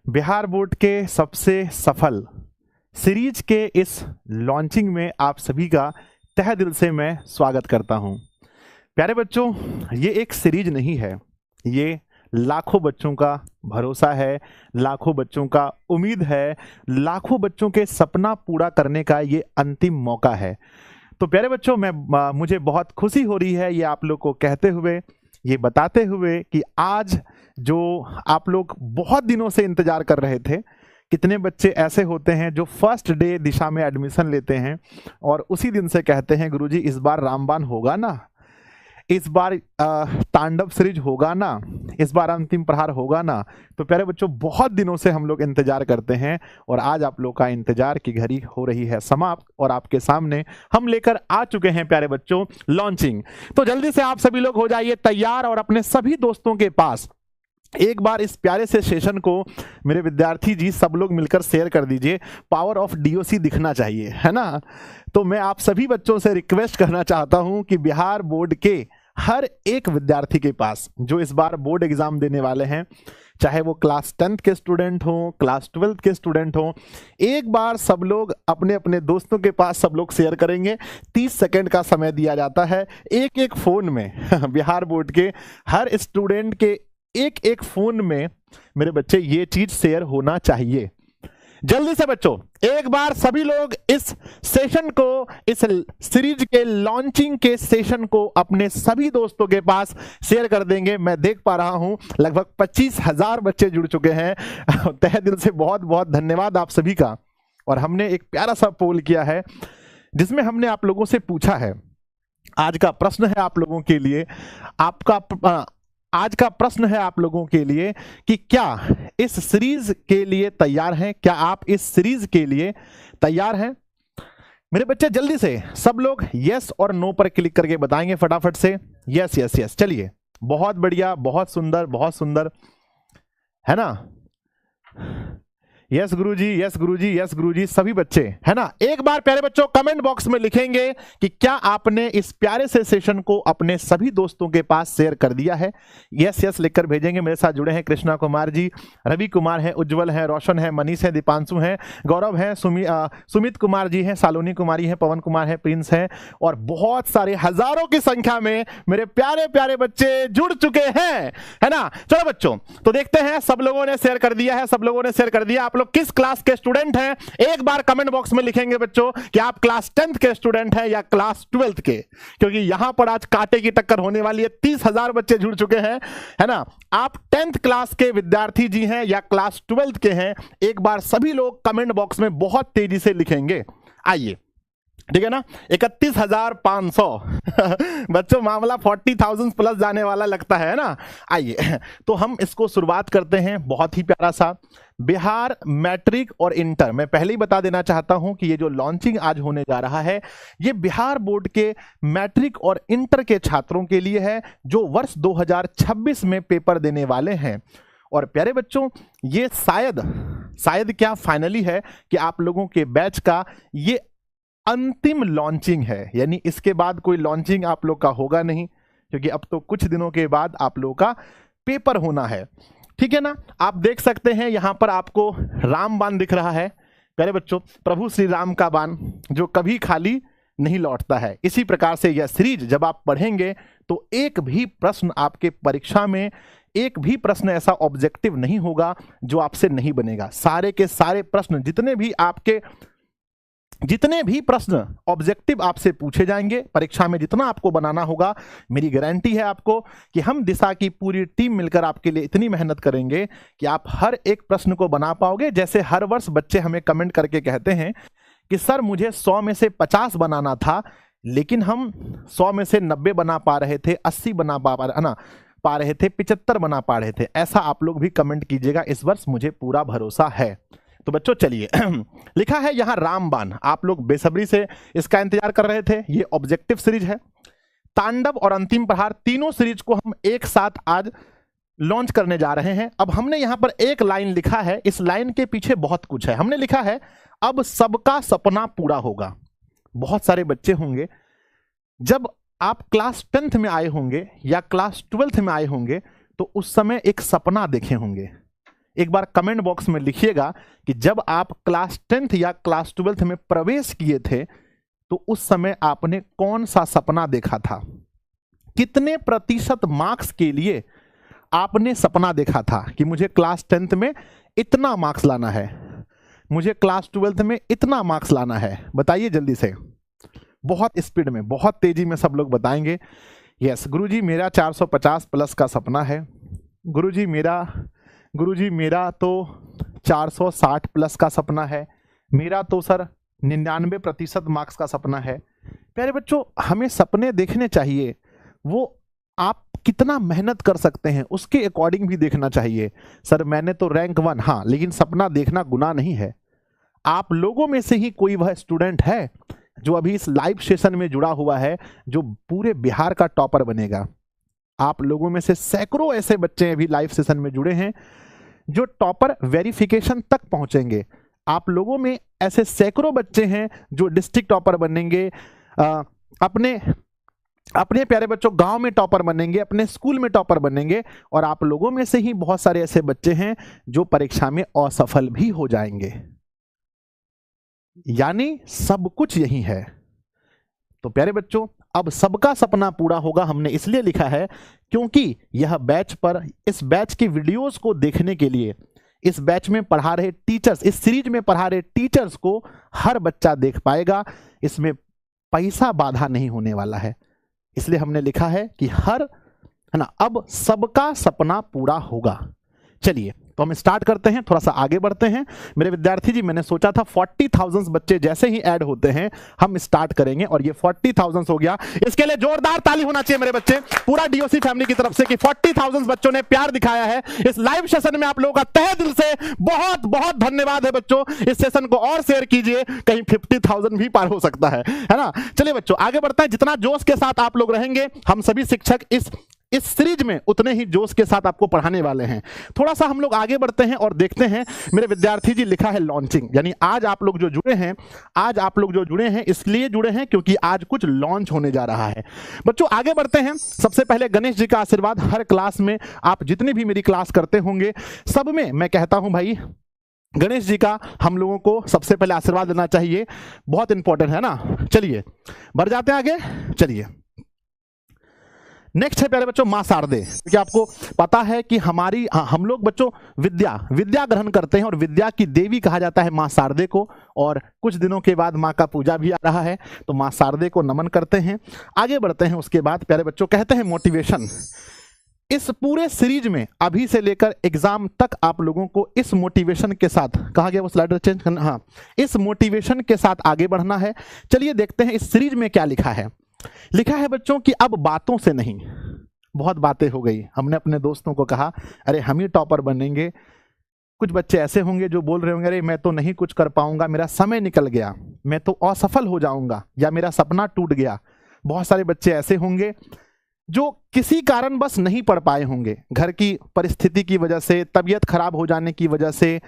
Bihar board के सबसे सफल सीरीज के इस लॉन्चिंग में आप सभी का तहे दिल से मैं स्वागत करता हूं। प्यारे बच्चों, ये एक सीरीज नहीं है, ये लाखों बच्चों का भरोसा है, लाखों बच्चों का उम्मीद है, लाखों बच्चों के सपना पूरा करने का ये अंतिम मौका है। तो प्यारे बच्चों, मुझे बहुत खुशी हो रही है ये आप लोग को कहते हुए, ये बताते हुए कि आज जो आप लोग बहुत दिनों से इंतजार कर रहे थे, कितने बच्चे ऐसे होते हैं जो फर्स्ट डे दिशा में एडमिशन लेते हैं और उसी दिन से कहते हैं गुरुजी इस बार रामबाण होगा ना, इस बार तांडव सीरीज होगा ना, इस बार अंतिम प्रहार होगा ना। तो प्यारे बच्चों, बहुत दिनों से हम लोग इंतजार करते हैं और आज आप लोग का इंतजार की घड़ी हो रही है समाप्त और आपके सामने हम लेकर आ चुके हैं प्यारे बच्चों लॉन्चिंग। तो जल्दी से आप सभी लोग हो जाइए तैयार और अपने सभी दोस्तों के पास एक बार इस प्यारे से सेशन को मेरे विद्यार्थी जी सब लोग मिलकर शेयर कर दीजिए। पावर ऑफ डीओसी दिखना चाहिए, है ना। तो मैं आप सभी बच्चों से रिक्वेस्ट करना चाहता हूं कि बिहार बोर्ड के हर एक विद्यार्थी के पास जो इस बार बोर्ड एग्जाम देने वाले हैं, चाहे वो क्लास 10th के स्टूडेंट हो, क्लास 12th के स्टूडेंट हो, एक बार सब लोग अपने अपने दोस्तों के पास सब लोग शेयर करेंगे। 30 सेकंड का समय दिया जाता है एक एक फोन में बिहार बोर्ड के हर स्टूडेंट के एक एक फोन में मेरे बच्चे ये चीज शेयर होना चाहिए। जल्दी से बच्चों एक बार सभी लोग इस सेशन को, इस सीरीज के लॉन्चिंग के सेशन को अपने सभी दोस्तों के पास शेयर कर देंगे। मैं देख पा रहा हूं लगभग 25,000 बच्चे जुड़ चुके हैं। तहे दिल से बहुत बहुत धन्यवाद आप सभी का। और हमने एक प्यारा सा पोल किया है जिसमें हमने आप लोगों से पूछा है, आज का प्रश्न है आप लोगों के लिए, आज का प्रश्न है आप लोगों के लिए कि क्या इस सीरीज के लिए तैयार हैं? क्या आप इस सीरीज के लिए तैयार हैं? मेरे बच्चे जल्दी से सब लोग यस और नो पर क्लिक करके बताएंगे फटाफट से। यस यस यस, चलिए, बहुत बढ़िया, बहुत सुंदर, बहुत सुंदर, है ना। यस गुरुजी, यस गुरुजी, यस गुरुजी, सभी बच्चे, है ना। एक बार प्यारे बच्चों कमेंट बॉक्स में लिखेंगे कि क्या आपने इस प्यारे से सेशन को अपने सभी दोस्तों के पास शेयर कर दिया है। यस यस लिखकर भेजेंगे। मेरे साथ जुड़े हैं कृष्णा कुमार जी, रवि कुमार है, उज्जवल है, रोशन है, मनीष है, दीपांशु है, गौरव है, सुमित कुमार जी हैं, सालोनी कुमारी है, पवन कुमार है, प्रिंस है और बहुत सारे हजारों की संख्या में मेरे प्यारे प्यारे बच्चे जुड़ चुके हैं, है ना। चलो बच्चों, तो देखते हैं, सब लोगों ने शेयर कर दिया है, सब लोगों ने शेयर कर दिया। आप लोग किस क्लास के स्टूडेंट हैं एक बार कमेंट बॉक्स में लिखेंगे बच्चों कि आप क्लास 10th के स्टूडेंट हैं या क्लास 12th के, क्योंकि यहां पर आज कांटे की टक्कर होने वाली है। 30,000 बच्चे जुड़ चुके हैं, है ना। आप 10th क्लास के विद्यार्थी जी हैं या क्लास 12th के हैं, एक बार सभी लोग कमेंट बॉक्स में बहुत तेजी से लिखेंगे। आइए, ठीक है ना। 31,500 बच्चों, मामला 40,000 प्लस जाने वाला लगता है ना। आइए, तो हम इसको शुरुआत करते हैं। बहुत ही प्यारा सा बिहार मैट्रिक और इंटर, मैं पहले ही बता देना चाहता हूं कि ये जो लॉन्चिंग आज होने जा रहा है ये बिहार बोर्ड के मैट्रिक और इंटर के छात्रों के लिए है जो वर्ष 2026 में पेपर देने वाले हैं। और प्यारे बच्चों, ये शायद क्या फाइनली है कि आप लोगों के बैच का ये अंतिम लॉन्चिंग है, यानी इसके बाद कोई लॉन्चिंग आप लोग का होगा नहीं, क्योंकि अब तो कुछ दिनों के बाद आप लोगों का पेपर होना है, ठीक है ना। आप देख सकते हैं यहां पर आपको रामबाण दिख रहा है प्यारे बच्चों, प्रभु श्री राम का बाण जो कभी खाली नहीं लौटता है। इसी प्रकार से यह सीरीज जब आप पढ़ेंगे तो एक भी प्रश्न आपके परीक्षा में, एक भी प्रश्न ऐसा ऑब्जेक्टिव नहीं होगा जो आपसे नहीं बनेगा। सारे के सारे प्रश्न, जितने भी प्रश्न ऑब्जेक्टिव आपसे पूछे जाएंगे परीक्षा में, जितना आपको बनाना होगा, मेरी गारंटी है आपको कि हम दिशा की पूरी टीम मिलकर आपके लिए इतनी मेहनत करेंगे कि आप हर एक प्रश्न को बना पाओगे। जैसे हर वर्ष बच्चे हमें कमेंट करके कहते हैं कि सर मुझे 100 में से 50 बनाना था, लेकिन हम 100 में से 90 बना पा रहे थे, 80 बना पा रहे थे, 75 बना पा रहे थे। ऐसा आप लोग भी कमेंट कीजिएगा, इस वर्ष मुझे पूरा भरोसा है। तो बच्चों चलिए, लिखा है यहां रामबाण, आप लोग बेसब्री से इसका इंतजार कर रहे थे। ये ऑब्जेक्टिव सीरीज है। तांडव और अंतिम प्रहार तीनों सीरीज को हम एक साथ आज लॉन्च करने जा रहे हैं। अब हमने यहां पर एक लाइन लिखा है, इस लाइन के पीछे बहुत कुछ है। हमने लिखा है अब सबका सपना पूरा होगा। बहुत सारे बच्चे होंगे, जब आप क्लास 10th में आए होंगे या क्लास 12th में आए होंगे तो उस समय एक सपना देखे होंगे, एक बार कमेंट बॉक्स में लिखिएगा कि जब आप क्लास 10th या क्लास 12th में प्रवेश किए थे तो उस समय आपने कौन सा सपना देखा था, कितने प्रतिशत मार्क्स के लिए आपने सपना देखा था कि मुझे क्लास 10th में इतना मार्क्स लाना है, मुझे क्लास 12th में इतना मार्क्स लाना है। बताइए जल्दी से, बहुत स्पीड में, बहुत तेजी में सब लोग बताएंगे। यस गुरुजी मेरा 450 प्लस का सपना है, गुरुजी मेरा तो 460 प्लस का सपना है, मेरा तो सर 99% मार्क्स का सपना है। प्यारे बच्चों, हमें सपने देखने चाहिए, वो आप कितना मेहनत कर सकते हैं उसके अकॉर्डिंग भी देखना चाहिए। सर मैंने तो रैंक 1, हाँ, लेकिन सपना देखना गुनाह नहीं है। आप लोगों में से ही कोई वह स्टूडेंट है जो अभी इस लाइव सेशन में जुड़ा हुआ है जो पूरे बिहार का टॉपर बनेगा। आप लोगों में से सैकड़ों ऐसे बच्चे अभी लाइव सेशन में जुड़े हैं जो टॉपर वेरिफिकेशन तक पहुंचेंगे। आप लोगों में ऐसे सैकड़ों बच्चे हैं जो डिस्ट्रिक्ट टॉपर बनेंगे, अपने प्यारे बच्चों गांव में टॉपर बनेंगे, अपने स्कूल में टॉपर बनेंगे, और आप लोगों में से ही बहुत सारे ऐसे बच्चे हैं जो परीक्षा में असफल भी हो जाएंगे। यानी सब कुछ यही है। तो प्यारे बच्चों, अब सबका सपना पूरा होगा हमने इसलिए लिखा है क्योंकि यह बैच पर, इस बैच की वीडियोस को देखने के लिए, इस बैच में पढ़ा रहे टीचर्स, इस सीरीज में पढ़ा रहे टीचर्स को हर बच्चा देख पाएगा। इसमें पैसा बाधा नहीं होने वाला है, इसलिए हमने लिखा है कि है ना, अब सबका सपना पूरा होगा। चलिए तो हम स्टार्ट करते हैं, थोड़ा सा आगे बढ़ते हैं। मेरे विद्यार्थी जी, मैंने सोचा था 40,000 बच्चे जैसे ही ऐड होते हैं हम स्टार्ट करेंगे, और ये 40,000 हो गया। इसके लिए जोरदार ताली होना चाहिए मेरे बच्चे, पूरा डीओसी फैमिली की तरफ से कि 40,000 बच्चों ने प्यार दिखाया है इस लाइव सेशन में। आप लोगों का तहे दिल से बहुत बहुत धन्यवाद है बच्चों। इस सेशन को और शेयर कीजिए, कहीं 50,000 भी पार हो सकता है ना। चलिए बच्चों आगे बढ़ते हैं। जितना जोश के साथ आप लोग रहेंगे, हम सभी शिक्षक इस सीरीज में उतने ही जोश के साथ आपको पढ़ाने वाले हैं। थोड़ा सा हम लोग आगे बढ़ते हैं और देखते हैं। मेरे विद्यार्थी जी, लिखा है लॉन्चिंग, यानी आज आप लोग जो जुड़े हैं इसलिए जुड़े हैं क्योंकि आज कुछ लॉन्च होने जा रहा है। बच्चों आगे बढ़ते हैं। सबसे पहले गणेश जी का आशीर्वाद हर क्लास में, आप जितनी भी मेरी क्लास करते होंगे सब में मैं कहता हूं भाई, गणेश जी का हम लोगों को सबसे पहले आशीर्वाद देना चाहिए, बहुत इंपॉर्टेंट है ना। चलिए बढ़ जाते हैं आगे। चलिए नेक्स्ट है प्यारे बच्चों मां शारदे, क्योंकि आपको पता है कि हम लोग बच्चों विद्या ग्रहण करते हैं और विद्या की देवी कहा जाता है मां शारदे को, और कुछ दिनों के बाद मां का पूजा भी आ रहा है, तो मां शारदे को नमन करते हैं। आगे बढ़ते हैं। उसके बाद प्यारे बच्चों कहते हैं मोटिवेशन। इस पूरे सीरीज में अभी से लेकर एग्जाम तक आप लोगों को इस मोटिवेशन के साथ, कहा गया वो स्लाइडर चेंज करना, हाँ, इस मोटिवेशन के साथ आगे बढ़ना है। चलिए देखते हैं इस सीरीज में क्या लिखा है। लिखा है बच्चों कि अब बातों से नहीं, बहुत बातें हो गई, हमने अपने दोस्तों को कहा अरे हम ही टॉपर बनेंगे। कुछ बच्चे ऐसे होंगे जो बोल रहे होंगे अरे मैं तो नहीं कुछ कर पाऊंगा, मेरा समय निकल गया, मैं तो असफल हो जाऊंगा, या मेरा सपना टूट गया। बहुत सारे बच्चे ऐसे होंगे जो किसी कारण बस नहीं पढ़ पाए होंगे, घर की परिस्थिति की वजह से, तबीयत खराब हो जाने की वजह से,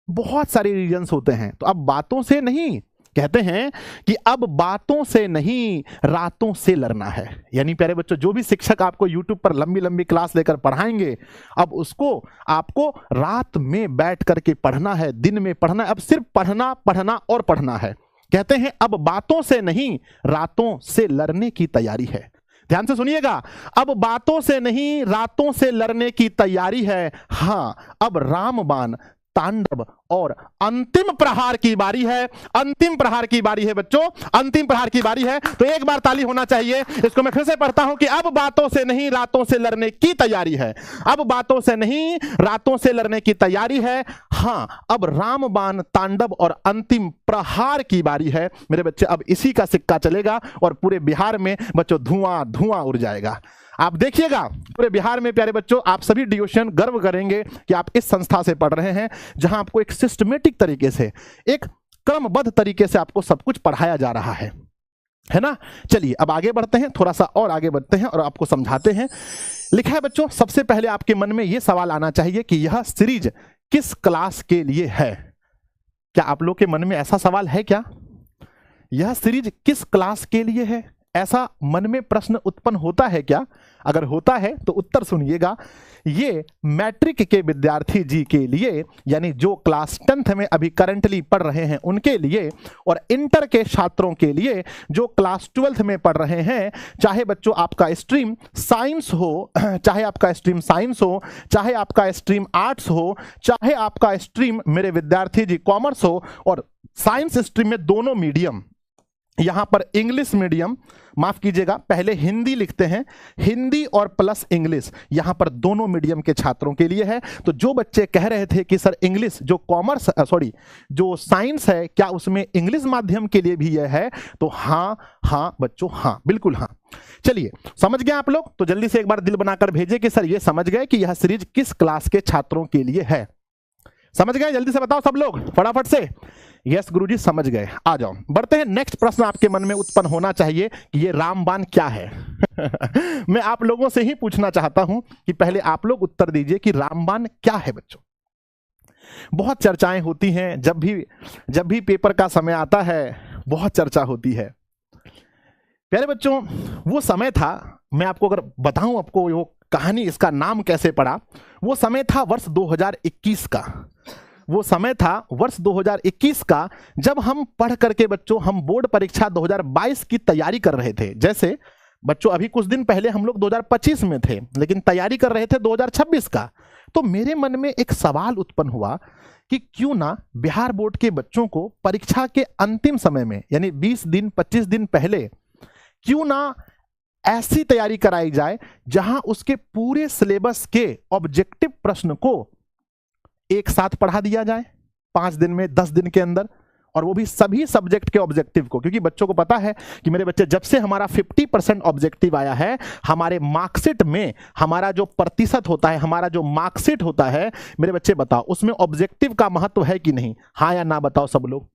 बहुत सारे रीजंस होते हैं। तो अब बातों से नहीं, कहते हैं कि अब बातों से नहीं रातों से लड़ना है। यानी प्यारे बच्चों, जो भी शिक्षक आपको YouTube पर लंबी लंबी क्लास लेकर पढ़ाएंगे, अब उसको आपको रात में बैठ करके पढ़ना है, दिन में पढ़ना है। अब सिर्फ पढ़ना पढ़ना और पढ़ना है। कहते हैं अब बातों से नहीं रातों से लड़ने की तैयारी है। ध्यान से सुनिएगा, अब बातों से नहीं रातों से लड़ने की तैयारी है। हाँ, अब रामबाण, तांडव और अंतिम प्रहार की बारी है। अंतिम प्रहार की बारी है बच्चों, अंतिम प्रहार की बारी है। तो एक बार ताली होना चाहिए। इसको मैं फिर से पढ़ता हूं कि अब बातों से नहीं रातों से लड़ने की तैयारी है। अब बातों से नहीं रातों से लड़ने की तैयारी है। हाँ, अब रामबाण, तांडव और अंतिम प्रहार की बारी है। मेरे बच्चे, अब इसी का सिक्का चलेगा और पूरे बिहार में बच्चों धुआं धुआं उड़ जाएगा। आप देखिएगा पूरे बिहार में प्यारे बच्चों, आप सभी डियोशियन गर्व करेंगे कि आप इस संस्था से पढ़ रहे हैं जहां आपको एक सिस्टमेटिक तरीके से, एक क्रमबद्ध तरीके से आपको सब कुछ पढ़ाया जा रहा है ना। चलिए अब आगे बढ़ते हैं, थोड़ा सा और आगे बढ़ते हैं और आपको समझाते हैं। लिखा है बच्चों, सबसे पहले आपके मन में यह सवाल आना चाहिए कि यह सीरीज किस क्लास के लिए है। क्या आप लोग के मन में ऐसा सवाल है क्या? यह सीरीज किस क्लास के लिए है? ऐसा मन में प्रश्न उत्पन्न होता है क्या? अगर होता है तो उत्तर सुनिएगा। ये मैट्रिक के विद्यार्थी जी के लिए, यानी जो क्लास 10th में अभी करंटली पढ़ रहे हैं उनके लिए, और इंटर के छात्रों के लिए जो क्लास 12th में पढ़ रहे हैं, चाहे बच्चों आपका स्ट्रीम साइंस हो, चाहे आपका स्ट्रीम साइंस हो, चाहे आपका स्ट्रीम आर्ट्स हो, चाहे आपका स्ट्रीम मेरे विद्यार्थी जी कॉमर्स हो, और साइंस स्ट्रीम में दोनों मीडियम, यहां पर इंग्लिश मीडियम, माफ कीजिएगा पहले हिंदी लिखते हैं, हिंदी और प्लस इंग्लिश, यहां पर दोनों मीडियम के छात्रों के लिए है। तो जो बच्चे कह रहे थे कि सर इंग्लिश जो कॉमर्स जो साइंस है, क्या उसमें इंग्लिश माध्यम के लिए भी यह है? तो हाँ बच्चों, हाँ बिल्कुल हाँ। चलिए समझ गए आप लोग? तो जल्दी से एक बार दिल बनाकर भेजिए कि सर ये समझ गए कि यह सीरीज किस क्लास के छात्रों के लिए है। समझ गए? जल्दी से बताओ सब लोग फटाफट से। यस गुरुजी समझ गए। आ जाओ बढ़ते हैं। नेक्स्ट प्रश्न आपके मन में उत्पन्न होना चाहिए कि ये रामबाण क्या है। मैं आप लोगों से ही पूछना चाहता हूं कि पहले आप लोग उत्तर दीजिए कि रामबाण क्या है बच्चों। बहुत चर्चाएं होती हैं, जब भी पेपर का समय आता है बहुत चर्चा होती है। प्यारे बच्चों, वो समय था, मैं आपको अगर बताऊं आपको वो कहानी, इसका नाम कैसे पड़ा, वो समय था वर्ष 2021 का। वो समय था वर्ष 2021 का, जब हम पढ़ करके बच्चों हम बोर्ड परीक्षा 2022 की तैयारी कर रहे थे। जैसे बच्चों अभी कुछ दिन पहले हम लोग 2025 में थे, लेकिन तैयारी कर रहे थे 2026 का। तो मेरे मन में एक सवाल उत्पन्न हुआ कि क्यों ना बिहार बोर्ड के बच्चों को परीक्षा के अंतिम समय में, यानी 20 दिन 25 दिन पहले, क्यों ना ऐसी तैयारी कराई जाए जहां उसके पूरे सिलेबस के ऑब्जेक्टिव प्रश्न को एक साथ पढ़ा दिया जाए 5 दिन में, 10 दिन के अंदर, और वो भी सभी सब्जेक्ट के ऑब्जेक्टिव को। क्योंकि बच्चों को पता है कि मेरे बच्चे, जब से हमारा 50% ऑब्जेक्टिव आया है, हमारे मार्कशीट में हमारा जो प्रतिशत होता है, हमारा जो मार्कशीट होता है, मेरे बच्चे बताओ उसमें ऑब्जेक्टिव का महत्व है कि नहीं? हाँ या ना बताओ सब लोग।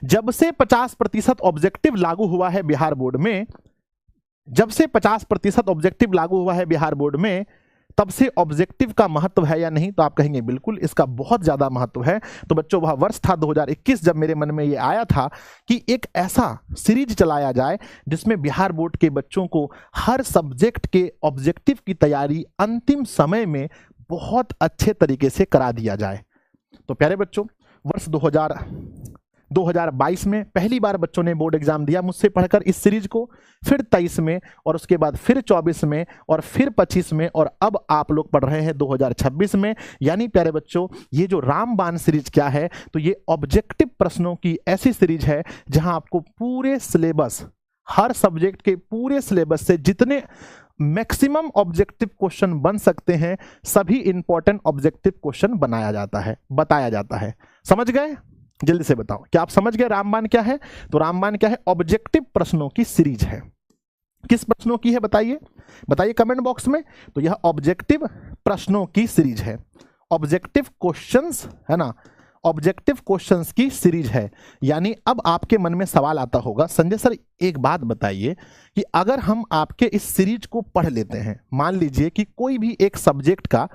जब से 50% ऑब्जेक्टिव लागू हुआ है बिहार बोर्ड में, जब से 50% ऑब्जेक्टिव लागू हुआ है बिहार बोर्ड में, तब से ऑब्जेक्टिव का महत्व है या नहीं? तो आप कहेंगे बिल्कुल इसका बहुत ज्यादा महत्व है। तो बच्चों वह वर्ष था 2021 जब मेरे मन में ये आया था कि एक ऐसा सीरीज चलाया जाए जिसमें बिहार बोर्ड के बच्चों को हर सब्जेक्ट के ऑब्जेक्टिव की तैयारी अंतिम समय में बहुत अच्छे तरीके से करा दिया जाए। तो प्यारे बच्चों, वर्ष 2022 में पहली बार बच्चों ने बोर्ड एग्जाम दिया मुझसे पढ़कर इस सीरीज को, फिर 23 में, और उसके बाद फिर 24 में, और फिर 25 में, और अब आप लोग पढ़ रहे हैं 2026 में। यानी प्यारे बच्चों, ये जो रामबाण सीरीज क्या है? तो ये ऑब्जेक्टिव प्रश्नों की ऐसी सीरीज है जहां आपको पूरे सिलेबस, हर सब्जेक्ट के पूरे सिलेबस से जितने मैक्सिमम ऑब्जेक्टिव क्वेश्चन बन सकते हैं, सभी इंपॉर्टेंट ऑब्जेक्टिव क्वेश्चन बताया जाता है। समझ गए? जल्दी से बताओ, क्या आप समझ गए रामबाण क्या है? तो रामबाण क्या है? ऑब्जेक्टिव प्रश्नों की सीरीज है। किस प्रश्नों की है बताइए कमेंट बॉक्स में। तो यह ऑब्जेक्टिव प्रश्नों की सीरीज है, ऑब्जेक्टिव क्वेश्चंस है ना, ऑब्जेक्टिव क्वेश्चंस की सीरीज है। यानी अब आपके मन में सवाल आता होगा, संजय सर एक बात बताइए कि अगर हम आपके इस सीरीज को पढ़ लेते हैं, मान लीजिए कि कोई भी एक सब्जेक्ट का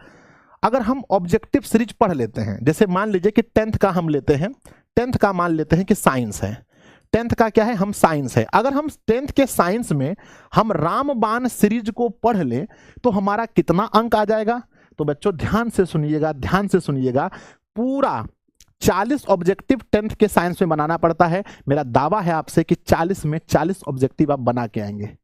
अगर हम ऑब्जेक्टिव सीरीज पढ़ लेते हैं, जैसे मान लीजिए कि 10th का हम लेते हैं, 10th का मान लेते हैं कि साइंस है, 10th का क्या है? हम साइंस है। अगर हम 10th के साइंस में हम रामबाण सीरीज को पढ़ लें तो हमारा कितना अंक आ जाएगा? तो बच्चों ध्यान से सुनिएगा, पूरा 40 ऑब्जेक्टिव 10th के साइंस में बनाना पड़ता है। मेरा दावा है आपसे कि 40 में 40 ऑब्जेक्टिव आप बना के आएंगे।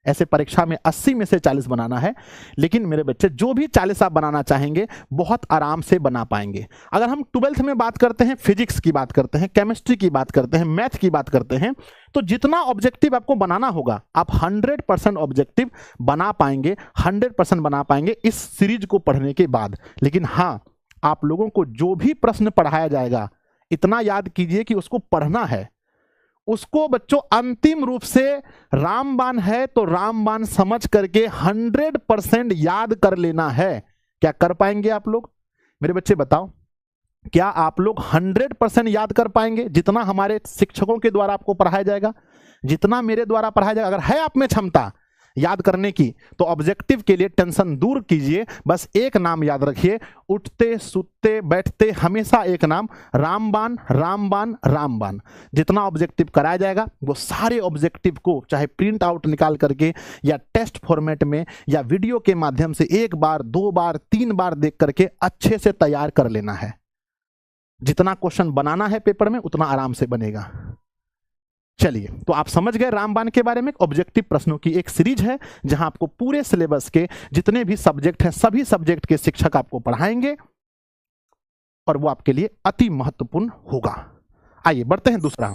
ऐसे परीक्षा में 80 में से 40 बनाना है, लेकिन मेरे बच्चे जो भी 40 आप बनाना चाहेंगे बहुत आराम से बना पाएंगे। अगर हम 12th में बात करते हैं, फिजिक्स की बात करते हैं, केमिस्ट्री की बात करते हैं, मैथ की बात करते हैं, तो जितना ऑब्जेक्टिव आपको बनाना होगा आप 100% ऑब्जेक्टिव बना पाएंगे, 100% बना पाएंगे इस सीरीज को पढ़ने के बाद। लेकिन हाँ, आप लोगों को जो भी प्रश्न पढ़ाया जाएगा, इतना याद कीजिए कि उसको पढ़ना है, उसको बच्चों अंतिम रूप से रामबाण है तो रामबाण समझ करके 100% याद कर लेना है। क्या कर पाएंगे आप लोग? मेरे बच्चे बताओ, क्या आप लोग 100% याद कर पाएंगे? जितना हमारे शिक्षकों के द्वारा आपको पढ़ाया जाएगा, जितना मेरे द्वारा पढ़ाया जाएगा, अगर है आप में क्षमता याद करने की, तो ऑब्जेक्टिव के लिए टेंशन दूर कीजिए, बस एक नाम याद रखिए, उठते सुतते बैठते हमेशा एक नाम, रामबाण रामबाण रामबाण। जितना ऑब्जेक्टिव कराया जाएगा वो सारे ऑब्जेक्टिव को चाहे प्रिंट आउट निकाल करके या टेस्ट फॉर्मेट में या वीडियो के माध्यम से 1 बार 2 बार 3 बार देख करके अच्छे से तैयार कर लेना है। जितना क्वेश्चन बनाना है पेपर में उतना आराम से बनेगा। चलिए, तो आप समझ गए रामबाण के बारे में। ऑब्जेक्टिव प्रश्नों की एक सीरीज है जहां आपको पूरे सिलेबस के जितने भी सब्जेक्ट हैं सभी सब्जेक्ट के शिक्षक आपको पढ़ाएंगे और वो आपके लिए अति महत्वपूर्ण होगा। आइए बढ़ते हैं दूसरा।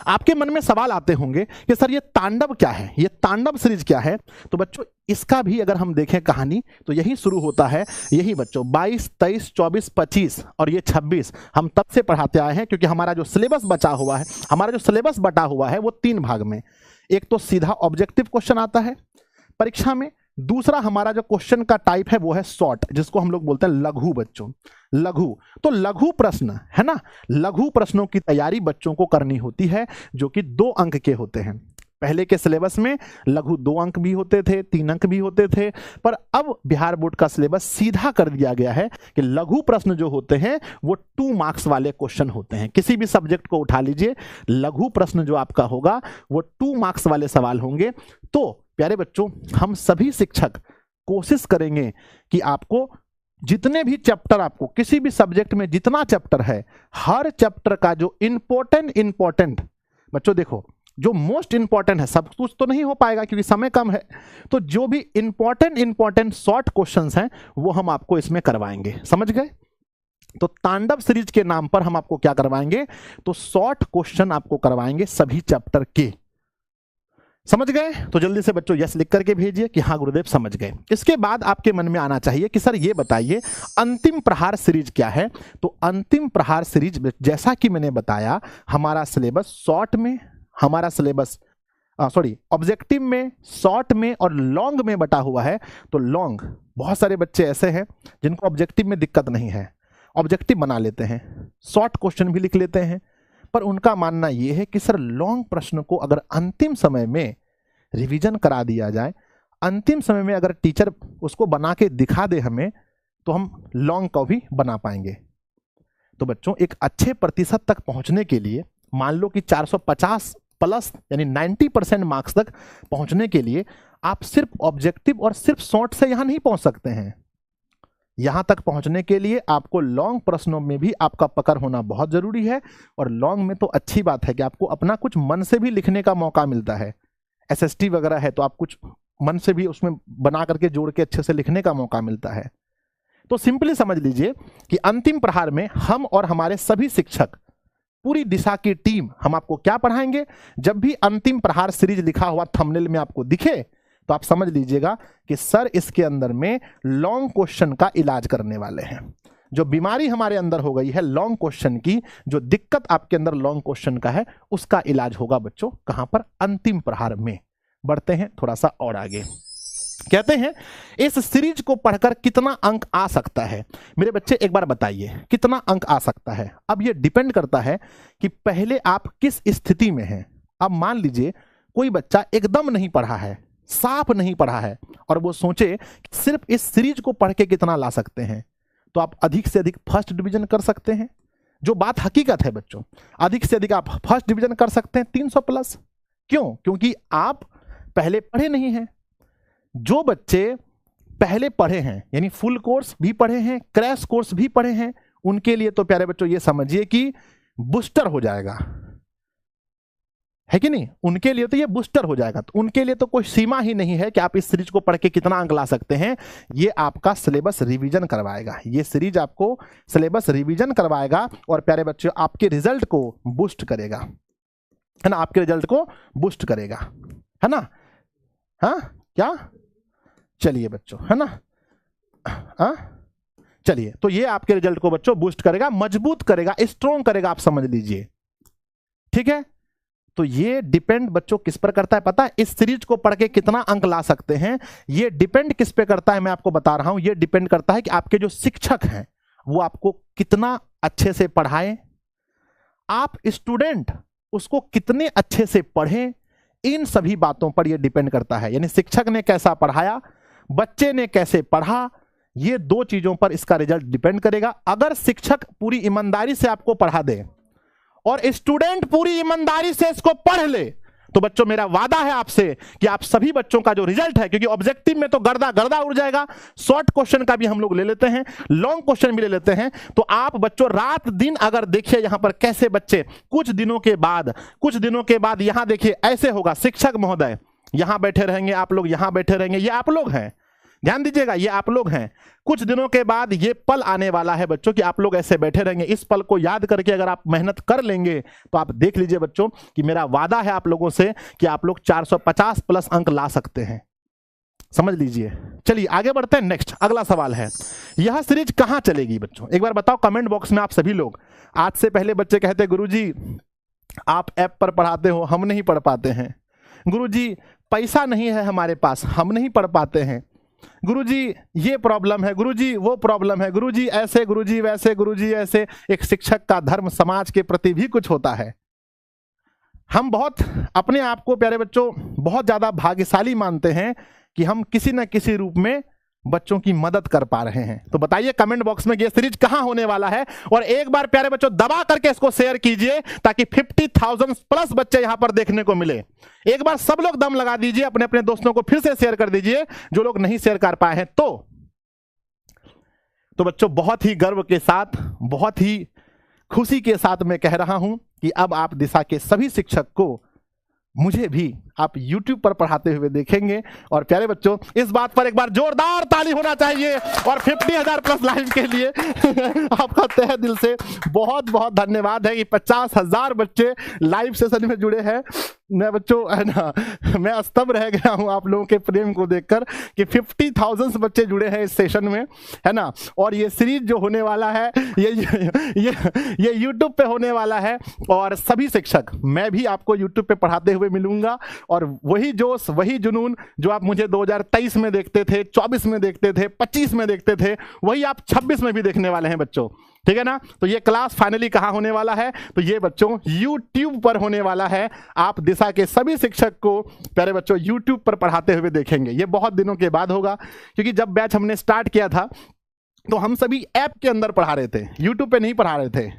आपके मन में सवाल आते होंगे कि सर ये तांडव क्या है, ये तांडव सीरीज क्या है। तो बच्चों इसका भी अगर हम देखें कहानी तो यही शुरू होता है, यही बच्चों 22, 23, 24, 25 और ये 26 हम तब से पढ़ाते आए हैं क्योंकि हमारा जो सिलेबस बचा हुआ है, हमारा जो सिलेबस बटा हुआ है वो 3 भाग में। एक तो सीधा ऑब्जेक्टिव क्वेश्चन आता है परीक्षा में, दूसरा हमारा जो क्वेश्चन का टाइप है वो है शॉर्ट, जिसको हम लोग बोलते हैं लघु बच्चों, लघु। तो लघु प्रश्न है ना, लघु प्रश्नों की तैयारी बच्चों को करनी होती है जो कि 2 अंक के होते हैं। पहले के सिलेबस में लघु 2 अंक भी होते थे, 3 अंक भी होते थे, पर अब बिहार बोर्ड का सिलेबस सीधा कर दिया गया है कि लघु प्रश्न जो होते हैं वो 2 मार्क्स वाले क्वेश्चन होते हैं। किसी भी सब्जेक्ट को उठा लीजिए, लघु प्रश्न जो आपका होगा वो 2 मार्क्स वाले सवाल होंगे। तो प्यारे बच्चों हम सभी शिक्षक कोशिश करेंगे कि आपको जितने भी चैप्टर, आपको किसी भी सब्जेक्ट में जितना चैप्टर है, हर चैप्टर का जो इंपॉर्टेंट बच्चों देखो जो मोस्ट इंपॉर्टेंट है, सब कुछ तो नहीं हो पाएगा क्योंकि समय कम है, तो जो भी इंपॉर्टेंट शॉर्ट क्वेश्चंस हैं वो हम आपको इसमें करवाएंगे। समझ गए? तो तांडव सीरीज के नाम पर हम आपको क्या करवाएंगे, तो शॉर्ट क्वेश्चन आपको करवाएंगे सभी चैप्टर के। समझ गए? तो जल्दी से बच्चों यस लिख करके भेजिए कि हाँ गुरुदेव समझ गए। इसके बाद आपके मन में आना चाहिए कि सर ये बताइए अंतिम प्रहार सीरीज क्या है। तो अंतिम प्रहार सीरीज जैसा कि मैंने बताया, हमारा सिलेबस शॉर्ट में, हमारा सिलेबस ऑब्जेक्टिव में, शॉर्ट में और लॉन्ग में बटा हुआ है। तो लॉन्ग, बहुत सारे बच्चे ऐसे हैं जिनको ऑब्जेक्टिव में दिक्कत नहीं है, ऑब्जेक्टिव बना लेते हैं, शॉर्ट क्वेश्चन भी लिख लेते हैं, पर उनका मानना यह है कि सर लॉन्ग प्रश्न को अगर अंतिम समय में रिवीजन करा दिया जाए, अंतिम समय में अगर टीचर उसको बना के दिखा दे हमें, तो हम लॉन्ग को भी बना पाएंगे। तो बच्चों एक अच्छे प्रतिशत तक पहुंचने के लिए, मान लो कि 450 प्लस यानी 90% मार्क्स तक पहुंचने के लिए आप सिर्फ ऑब्जेक्टिव और सिर्फ शॉर्ट से यहां नहीं पहुंच सकते हैं। यहां तक पहुंचने के लिए आपको लॉन्ग प्रश्नों में भी आपका पकड़ होना बहुत जरूरी है। और लॉन्ग में तो अच्छी बात है कि आपको अपना कुछ मन से भी लिखने का मौका मिलता है। एसएसटी वगैरह है तो आप कुछ मन से भी उसमें बना करके जोड़ के अच्छे से लिखने का मौका मिलता है। तो सिंपली समझ लीजिए कि अंतिम प्रहार में हम और हमारे सभी शिक्षक, पूरी दिशा की टीम, हम आपको क्या पढ़ाएंगे। जब भी अंतिम प्रहार सीरीज लिखा हुआ थंबनेल में आपको दिखे तो आप समझ लीजिएगा कि सर इसके अंदर में लॉन्ग क्वेश्चन का इलाज करने वाले हैं। जो बीमारी हमारे अंदर हो गई है लॉन्ग क्वेश्चन की, जो दिक्कत आपके अंदर लॉन्ग क्वेश्चन का है, उसका इलाज होगा बच्चों कहां पर, अंतिम प्रहार में। बढ़ते हैं थोड़ा सा और आगे। कहते हैं इस सीरीज को पढ़कर कितना अंक आ सकता है। मेरे बच्चे एक बार बताइए कितना अंक आ सकता है। अब ये डिपेंड करता है कि पहले आप किस स्थिति में हैं। अब मान लीजिए कोई बच्चा एकदम नहीं पढ़ा है, साफ नहीं पढ़ा है, और वो सोचे कि सिर्फ इस सीरीज को पढ़ के कितना ला सकते हैं, तो आप अधिक से अधिक फर्स्ट डिवीजन कर सकते हैं। जो बात हकीकत है बच्चों, अधिक से अधिक आप फर्स्ट डिवीजन कर सकते हैं 300 प्लस। क्यों? क्योंकि आप पहले पढ़े नहीं हैं। जो बच्चे पहले पढ़े हैं, यानी फुल कोर्स भी पढ़े हैं, क्रैश कोर्स भी पढ़े हैं, उनके लिए तो प्यारे बच्चों ये समझिए कि बूस्टर हो जाएगा, है कि नहीं? उनके लिए तो ये बूस्टर हो जाएगा। तो उनके लिए तो कोई सीमा ही नहीं है कि आप इस सीरीज को पढ़ के कितना अंक ला सकते हैं। ये आपका सिलेबस रिवीजन करवाएगा, ये सीरीज आपको सिलेबस रिवीजन करवाएगा और प्यारे बच्चों आपके रिजल्ट को बूस्ट करेगा, है ना, आपके रिजल्ट को बूस्ट करेगा, है ना। हाँ क्या? चलिए बच्चों, है ना। हाँ चलिए, तो ये आपके रिजल्ट को बच्चों बूस्ट करेगा, मजबूत करेगा, स्ट्रॉन्ग करेगा, आप समझ लीजिए। ठीक है, तो ये डिपेंड बच्चों किस पर करता है पता है? इस सीरीज को पढ़ के कितना अंक ला सकते हैं, ये डिपेंड किस पे करता है मैं आपको बता रहा हूं। ये डिपेंड करता है कि आपके जो शिक्षक हैं वो आपको कितना अच्छे से पढ़ाएं, आप स्टूडेंट उसको कितने अच्छे से पढ़ें, इन सभी बातों पर यह डिपेंड करता है। यानी शिक्षक ने कैसा पढ़ाया, बच्चे ने कैसे पढ़ा, ये दो चीजों पर इसका रिजल्ट डिपेंड करेगा। अगर शिक्षक पूरी ईमानदारी से आपको पढ़ा दे और स्टूडेंट पूरी ईमानदारी से इसको पढ़ ले, तो बच्चों मेरा वादा है आपसे कि आप सभी बच्चों का जो रिजल्ट है, क्योंकि ऑब्जेक्टिव में तो गर्दा गर्दा उड़ जाएगा, शॉर्ट क्वेश्चन का भी हम लोग ले लेते हैं, लॉन्ग क्वेश्चन भी ले लेते हैं, तो आप बच्चों रात दिन अगर देखिए यहां पर कैसे बच्चे कुछ दिनों के बाद यहां देखिए ऐसे होगा, शिक्षक महोदय यहां बैठे रहेंगे, आप लोग यहां बैठे रहेंगे, ये आप लोग हैं, ध्यान दीजिएगा, ये आप लोग हैं। कुछ दिनों के बाद ये पल आने वाला है बच्चों कि आप लोग ऐसे बैठे रहेंगे। इस पल को याद करके अगर आप मेहनत कर लेंगे तो आप देख लीजिए बच्चों कि मेरा वादा है आप लोगों से कि आप लोग 450 प्लस अंक ला सकते हैं, समझ लीजिए। चलिए आगे बढ़ते हैं। नेक्स्ट अगला सवाल है, यह सीरीज कहां चलेगी बच्चों, एक बार बताओ कमेंट बॉक्स में आप सभी लोग। आज से पहले बच्चे कहते गुरुजी आप ऐप पर पढ़ाते हो, हम नहीं पढ़ पाते हैं, गुरुजी पैसा नहीं है हमारे पास, हम नहीं पढ़ पाते हैं, गुरुजी ये प्रॉब्लम है, गुरुजी वो प्रॉब्लम है, गुरुजी ऐसे, गुरुजी वैसे, गुरुजी ऐसे। एक शिक्षक का धर्म समाज के प्रति भी कुछ होता है। हम बहुत अपने आप को प्यारे बच्चों बहुत ज्यादा भाग्यशाली मानते हैं कि हम किसी न किसी रूप में बच्चों की मदद कर पा रहे हैं। तो बताइए कमेंट बॉक्स में ये सीरीज कहां होने वाला है, और एक बार प्यारे बच्चों दबा करके इसको शेयर कीजिए ताकि 50,000 प्लस बच्चे यहां पर देखने को मिले। एक बार सब लोग दम लगा दीजिए, अपने अपने दोस्तों को फिर से शेयर कर दीजिए जो लोग नहीं शेयर कर पाए हैं। तो बच्चों बहुत ही गर्व के साथ, बहुत ही खुशी के साथ मैं कह रहा हूं कि अब आप दिशा के सभी शिक्षक को, मुझे भी आप YouTube पर पढ़ाते हुए देखेंगे। और प्यारे बच्चों इस बात पर एक बार जोरदार ताली होना चाहिए, और 50,000 प्लस लाइव के लिए आपका तहे दिल से बहुत बहुत धन्यवाद है कि 50,000 बच्चे लाइव सेशन में जुड़े हैं। मैं बच्चों है ना, मैं स्तब्ध रह गया हूं आप लोगों के प्रेम को देखकर कि 50,000 बच्चे जुड़े हैं इस सेशन में, है ना। और ये सीरीज जो होने वाला है ये YouTube पे होने वाला है, और सभी शिक्षक, मैं भी आपको YouTube पे पढ़ाते हुए मिलूंगा, और वही जोश, वही जुनून जो आप मुझे 2023 में देखते थे, 24 में देखते थे, 25 में देखते थे, वही आप 26 में भी देखने वाले हैं बच्चों, ठीक है ना। तो ये क्लास फाइनली कहां होने वाला है, तो ये बच्चों YouTube पर होने वाला है। आप दिशा के सभी शिक्षक को प्यारे बच्चों YouTube पर पढ़ाते हुए देखेंगे। ये बहुत दिनों के बाद होगा, क्योंकि जब बैच हमने स्टार्ट किया था तो हम सभी ऐप के अंदर पढ़ा रहे थे, YouTube पे नहीं पढ़ा रहे थे।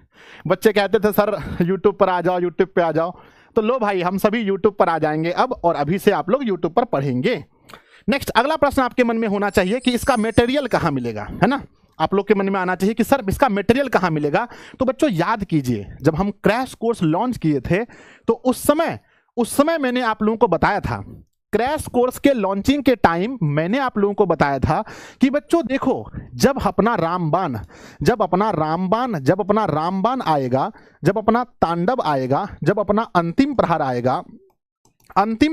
बच्चे कहते थे सर YouTube पर आ जाओ, YouTube पे आ जाओ, तो लो भाई हम सभी YouTube पर आ जाएंगे अब, और अभी से आप लोग YouTube पर पढ़ेंगे। नेक्स्ट अगला प्रश्न आपके मन में होना चाहिए कि इसका मटेरियल कहां मिलेगा, है ना। आप लोग के मन में आना चाहिए कि सर इसका मटेरियल कहां मिलेगा। तो बच्चों याद कीजिए, जब हम क्रैश कोर्स लॉन्च किए थे तो उस समय मैंने आप लोगों को बताया था, क्रैश कोर्स के लॉन्चिंग के टाइम मैंने आप लोगों को बताया था कि बच्चों देखो, जब अपना रामबाण आएगा, जब अपना तांडव आएगा, जब अपना अंतिम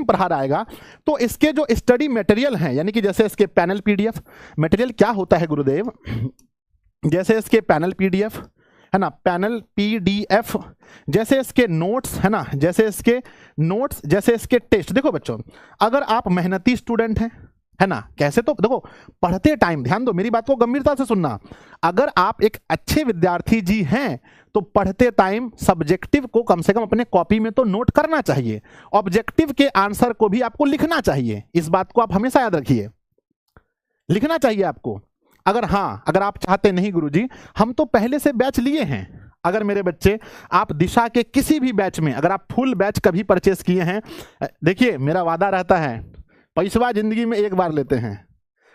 प्रहार आएगा, तो इसके जो स्टडी मटेरियल हैं, यानी कि जैसे इसके पैनल पीडीएफ मटेरियल क्या होता है गुरुदेव, जैसे इसके पैनल पीडीएफ है ना, पैनल पीडीएफ, जैसे इसके नोट्स है ना, जैसे इसके टेस्ट। देखो बच्चों अगर आप मेहनती स्टूडेंट हैं, है ना, कैसे, तो देखो पढ़ते टाइम, ध्यान दो मेरी बात को गंभीरता से सुनना, अगर आप एक अच्छे विद्यार्थी जी हैं तो पढ़ते टाइम सब्जेक्टिव को कम से कम अपने कॉपी में तो नोट करना चाहिए, ऑब्जेक्टिव के आंसर को भी आपको लिखना चाहिए। इस बात को आप हमेशा याद रखिए, लिखना चाहिए आपको। अगर आप चाहते नहीं गुरुजी हम तो पहले से बैच लिए हैं, अगर मेरे बच्चे आप दिशा के किसी भी बैच में अगर आप फुल बैच कभी परचेस किए हैं, देखिए मेरा वादा रहता है पैसवा जिंदगी में एक बार लेते हैं,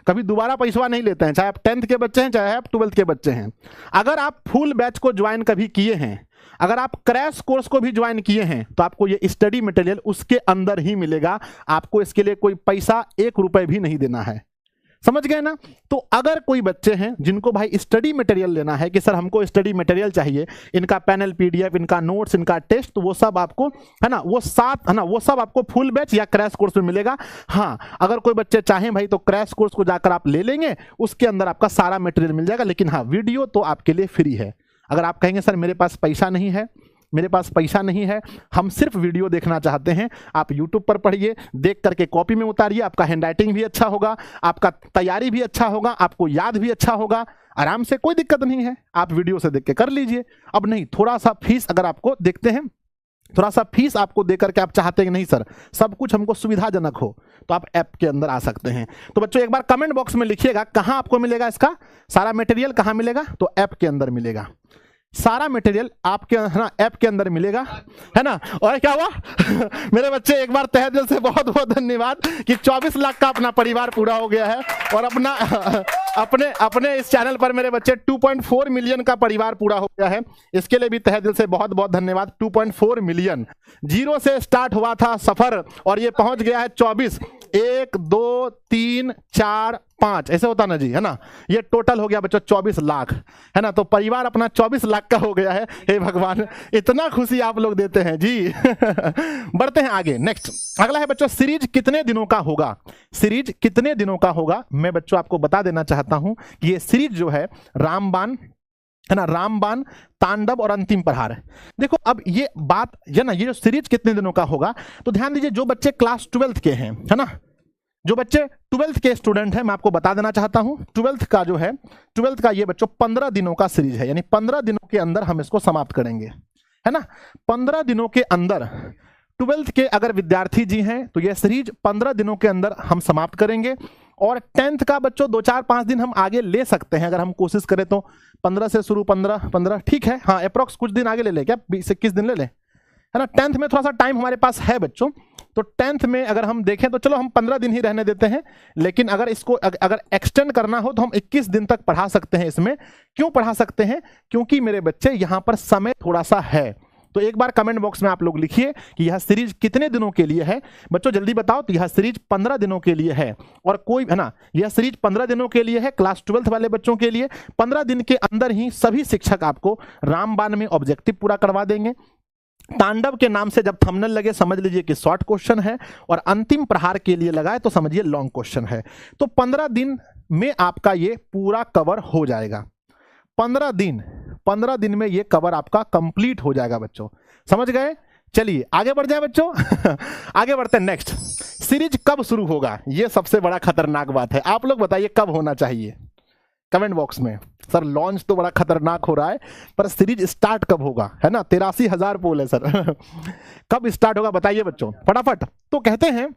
कभी दोबारा पैसवा नहीं लेते हैं, चाहे आप 10th के बच्चे हैं, चाहे आप 12th के बच्चे हैं। अगर आप फुल बैच को ज्वाइन कभी किए हैं, अगर आप क्रैश कोर्स को भी ज्वाइन किए हैं, तो आपको ये स्टडी मटेरियल उसके अंदर ही मिलेगा, आपको इसके लिए कोई पैसा 1 रुपए भी नहीं देना है, समझ गए ना। तो अगर कोई बच्चे हैं जिनको भाई स्टडी मटेरियल लेना है कि सर हमको स्टडी मटेरियल चाहिए, इनका पैनल पीडीएफ, इनका नोट्स, इनका टेस्ट, तो वो सब आपको है ना, वो सब आपको फुल बैच या क्रैश कोर्स में मिलेगा। हाँ अगर कोई बच्चे चाहें भाई तो क्रैश कोर्स को जाकर आप ले लेंगे, उसके अंदर आपका सारा मटेरियल मिल जाएगा, लेकिन हाँ वीडियो तो आपके लिए फ्री है। अगर आप कहेंगे सर मेरे पास पैसा नहीं है, हम सिर्फ वीडियो देखना चाहते हैं, आप YouTube पर पढ़िए, देख करके कॉपी में उतारिए, आपका हैंडराइटिंग भी अच्छा होगा, आपका तैयारी भी अच्छा होगा, आपको याद भी अच्छा होगा, आराम से, कोई दिक्कत नहीं है, आप वीडियो से देख के कर लीजिए। अब नहीं, थोड़ा सा फीस अगर आपको देखते हैं थोड़ा सा फीस आपको देकर के आप चाहते हैं कि नहीं सर सब कुछ हमको सुविधाजनक हो, तो आप ऐप के अंदर आ सकते हैं। तो बच्चों एक बार कमेंट बॉक्स में लिखिएगा कहां आपको मिलेगा, इसका सारा मटेरियल कहां मिलेगा, तो ऐप के अंदर मिलेगा। सारा मटेरियल आपके है ना ऐप के अंदर मिलेगा, है ना। और क्या हुआ मेरे बच्चे एक बार तहे दिल से बहुत बहुत धन्यवाद कि 24 लाख का अपना परिवार पूरा हो गया है, और अपना अपने इस चैनल पर मेरे बच्चे 2.4 मिलियन का परिवार पूरा हो गया है। इसके लिए भी तहे दिल से बहुत बहुत धन्यवाद। 2.4 मिलियन, 0 से स्टार्ट हुआ था सफर और ये पहुंच गया है 24। 1 2 3 4 5 ऐसे होता ना जी, है ना। ये टोटल हो गया बच्चों 24 लाख, है ना। तो परिवार अपना 24 लाख का हो गया है। हे भगवान, इतना खुशी आप लोग देते हैं जी बढ़ते हैं आगे। नेक्स्ट अगला है बच्चों, सीरीज कितने दिनों का होगा। सीरीज कितने दिनों का होगा, मैं बच्चों आपको बता देना चाहता हूं कि ये सीरीज जो है रामबाण, है ना, रामबाण, तांडव और अंतिम प्रहार है। देखो अब ये बात है ना, ये जो सीरीज कितने दिनों का होगा, तो ध्यान दीजिए जो बच्चे क्लास 12th के हैं, है ना, जो बच्चे 12th के स्टूडेंट हैं, मैं आपको बता देना चाहता हूं 12th का जो है 12th का ये बच्चों 15 दिनों का सीरीज है, यानी 15 दिनों के अंदर हम इसको समाप्त करेंगे, है ना। 15 दिनों के अंदर 12th के अगर विद्यार्थी जी हैं तो ये सीरीज 15 दिनों के अंदर हम समाप्त करेंगे। और 10th का बच्चों 2-4-5 दिन हम आगे ले सकते हैं, अगर हम कोशिश करें तो 15 से शुरू, 15 ठीक है, हाँ अप्रोक्स कुछ दिन आगे ले लें, क्या 20-21 दिन ले लें, है ना। 10th में थोड़ा सा टाइम हमारे पास है बच्चों, तो 10th में अगर हम देखें तो चलो हम 15 दिन ही रहने देते हैं, लेकिन अगर इसको अगर एक्सटेंड करना हो तो हम 21 दिन तक पढ़ा सकते हैं। इसमें क्यों पढ़ा सकते हैं, क्योंकि मेरे बच्चे यहां पर समय थोड़ा सा है। तो एक बार कमेंट बॉक्स में आप लोग लिखिए कि यह सीरीज कितने दिनों के लिए है। बच्चों जल्दी बताओ, तो यह सीरीज 15 दिनों के लिए है, और कोई, है ना, यह सीरीज 15 दिनों के लिए है क्लास 12th वाले बच्चों के लिए। 15 दिन के अंदर ही सभी शिक्षक आपको रामबाण में ऑब्जेक्टिव पूरा करवा देंगे। तांडव के नाम से जब थंबनेल लगे समझ लीजिए कि शॉर्ट क्वेश्चन है, और अंतिम प्रहार के लिए लगाए तो समझिए लॉन्ग क्वेश्चन है। तो 15 दिन में आपका ये पूरा कवर हो जाएगा। 15 दिन में ये कवर आपका कंप्लीट हो जाएगा बच्चों, समझ गए। चलिए आगे बढ़ जाए बच्चों आगे बढ़ते हैं। नेक्स्ट, सीरीज कब शुरू होगा, ये सबसे बड़ा खतरनाक बात है। आप लोग बताइए कब होना चाहिए कमेंट बॉक्स में। सर लॉन्च तो बड़ा खतरनाक हो रहा है, पर सीरीज स्टार्ट कब होगा, है ना। 83,000 पोल है सर कब स्टार्ट होगा बताइए बच्चों फटाफट। तो कहते हैं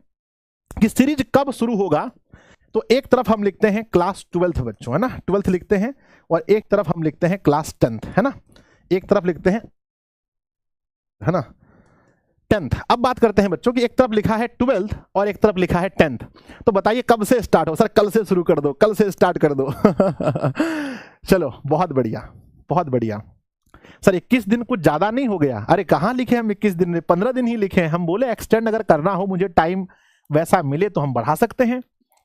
कि सीरीज कब शुरू होगा, तो एक तरफ हम लिखते हैं क्लास 12th बच्चों, है ना, 12th लिखते हैं, और एक तरफ हम लिखते हैं क्लास 10th, है ना, एक तरफ लिखते हैं, है ना, 10th। अब बात करते हैं बच्चों कि एक तरफ लिखा है 12th और एक तरफ लिखा है 10th। तो बताइए कब से स्टार्ट हो। सर कल से शुरू कर दो, कल से स्टार्ट कर दो चलो बहुत बढ़िया, बहुत बढ़िया। सर 21 दिन कुछ ज्यादा नहीं हो गया। अरे कहाँ लिखे हम 21 दिन, 15 दिन ही लिखे हैं। हम बोले एक्सटेंड अगर करना हो, मुझे टाइम वैसा मिले तो हम बढ़ा सकते हैं।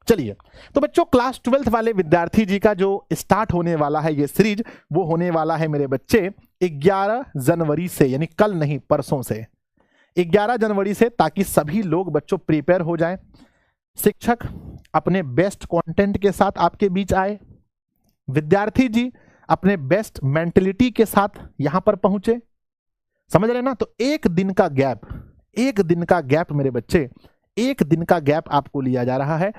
चलिए, तो बच्चों क्लास 12th वाले विद्यार्थी जी का जो स्टार्ट होने वाला है ये सीरीज, वो होने वाला है मेरे बच्चे 11 जनवरी से, यानी कल नहीं परसों से, 11 जनवरी से, ताकि सभी लोग बच्चों प्रिपेयर हो जाएं। शिक्षक अपने बेस्ट कंटेंट के साथ आपके बीच आए, विद्यार्थी जी अपने बेस्ट मेंटलिटी के साथ यहां पर पहुंचे, समझ रहे ना। तो एक दिन का गैप मेरे बच्चे, एक दिन का गैप आपको लिया जा रहा है।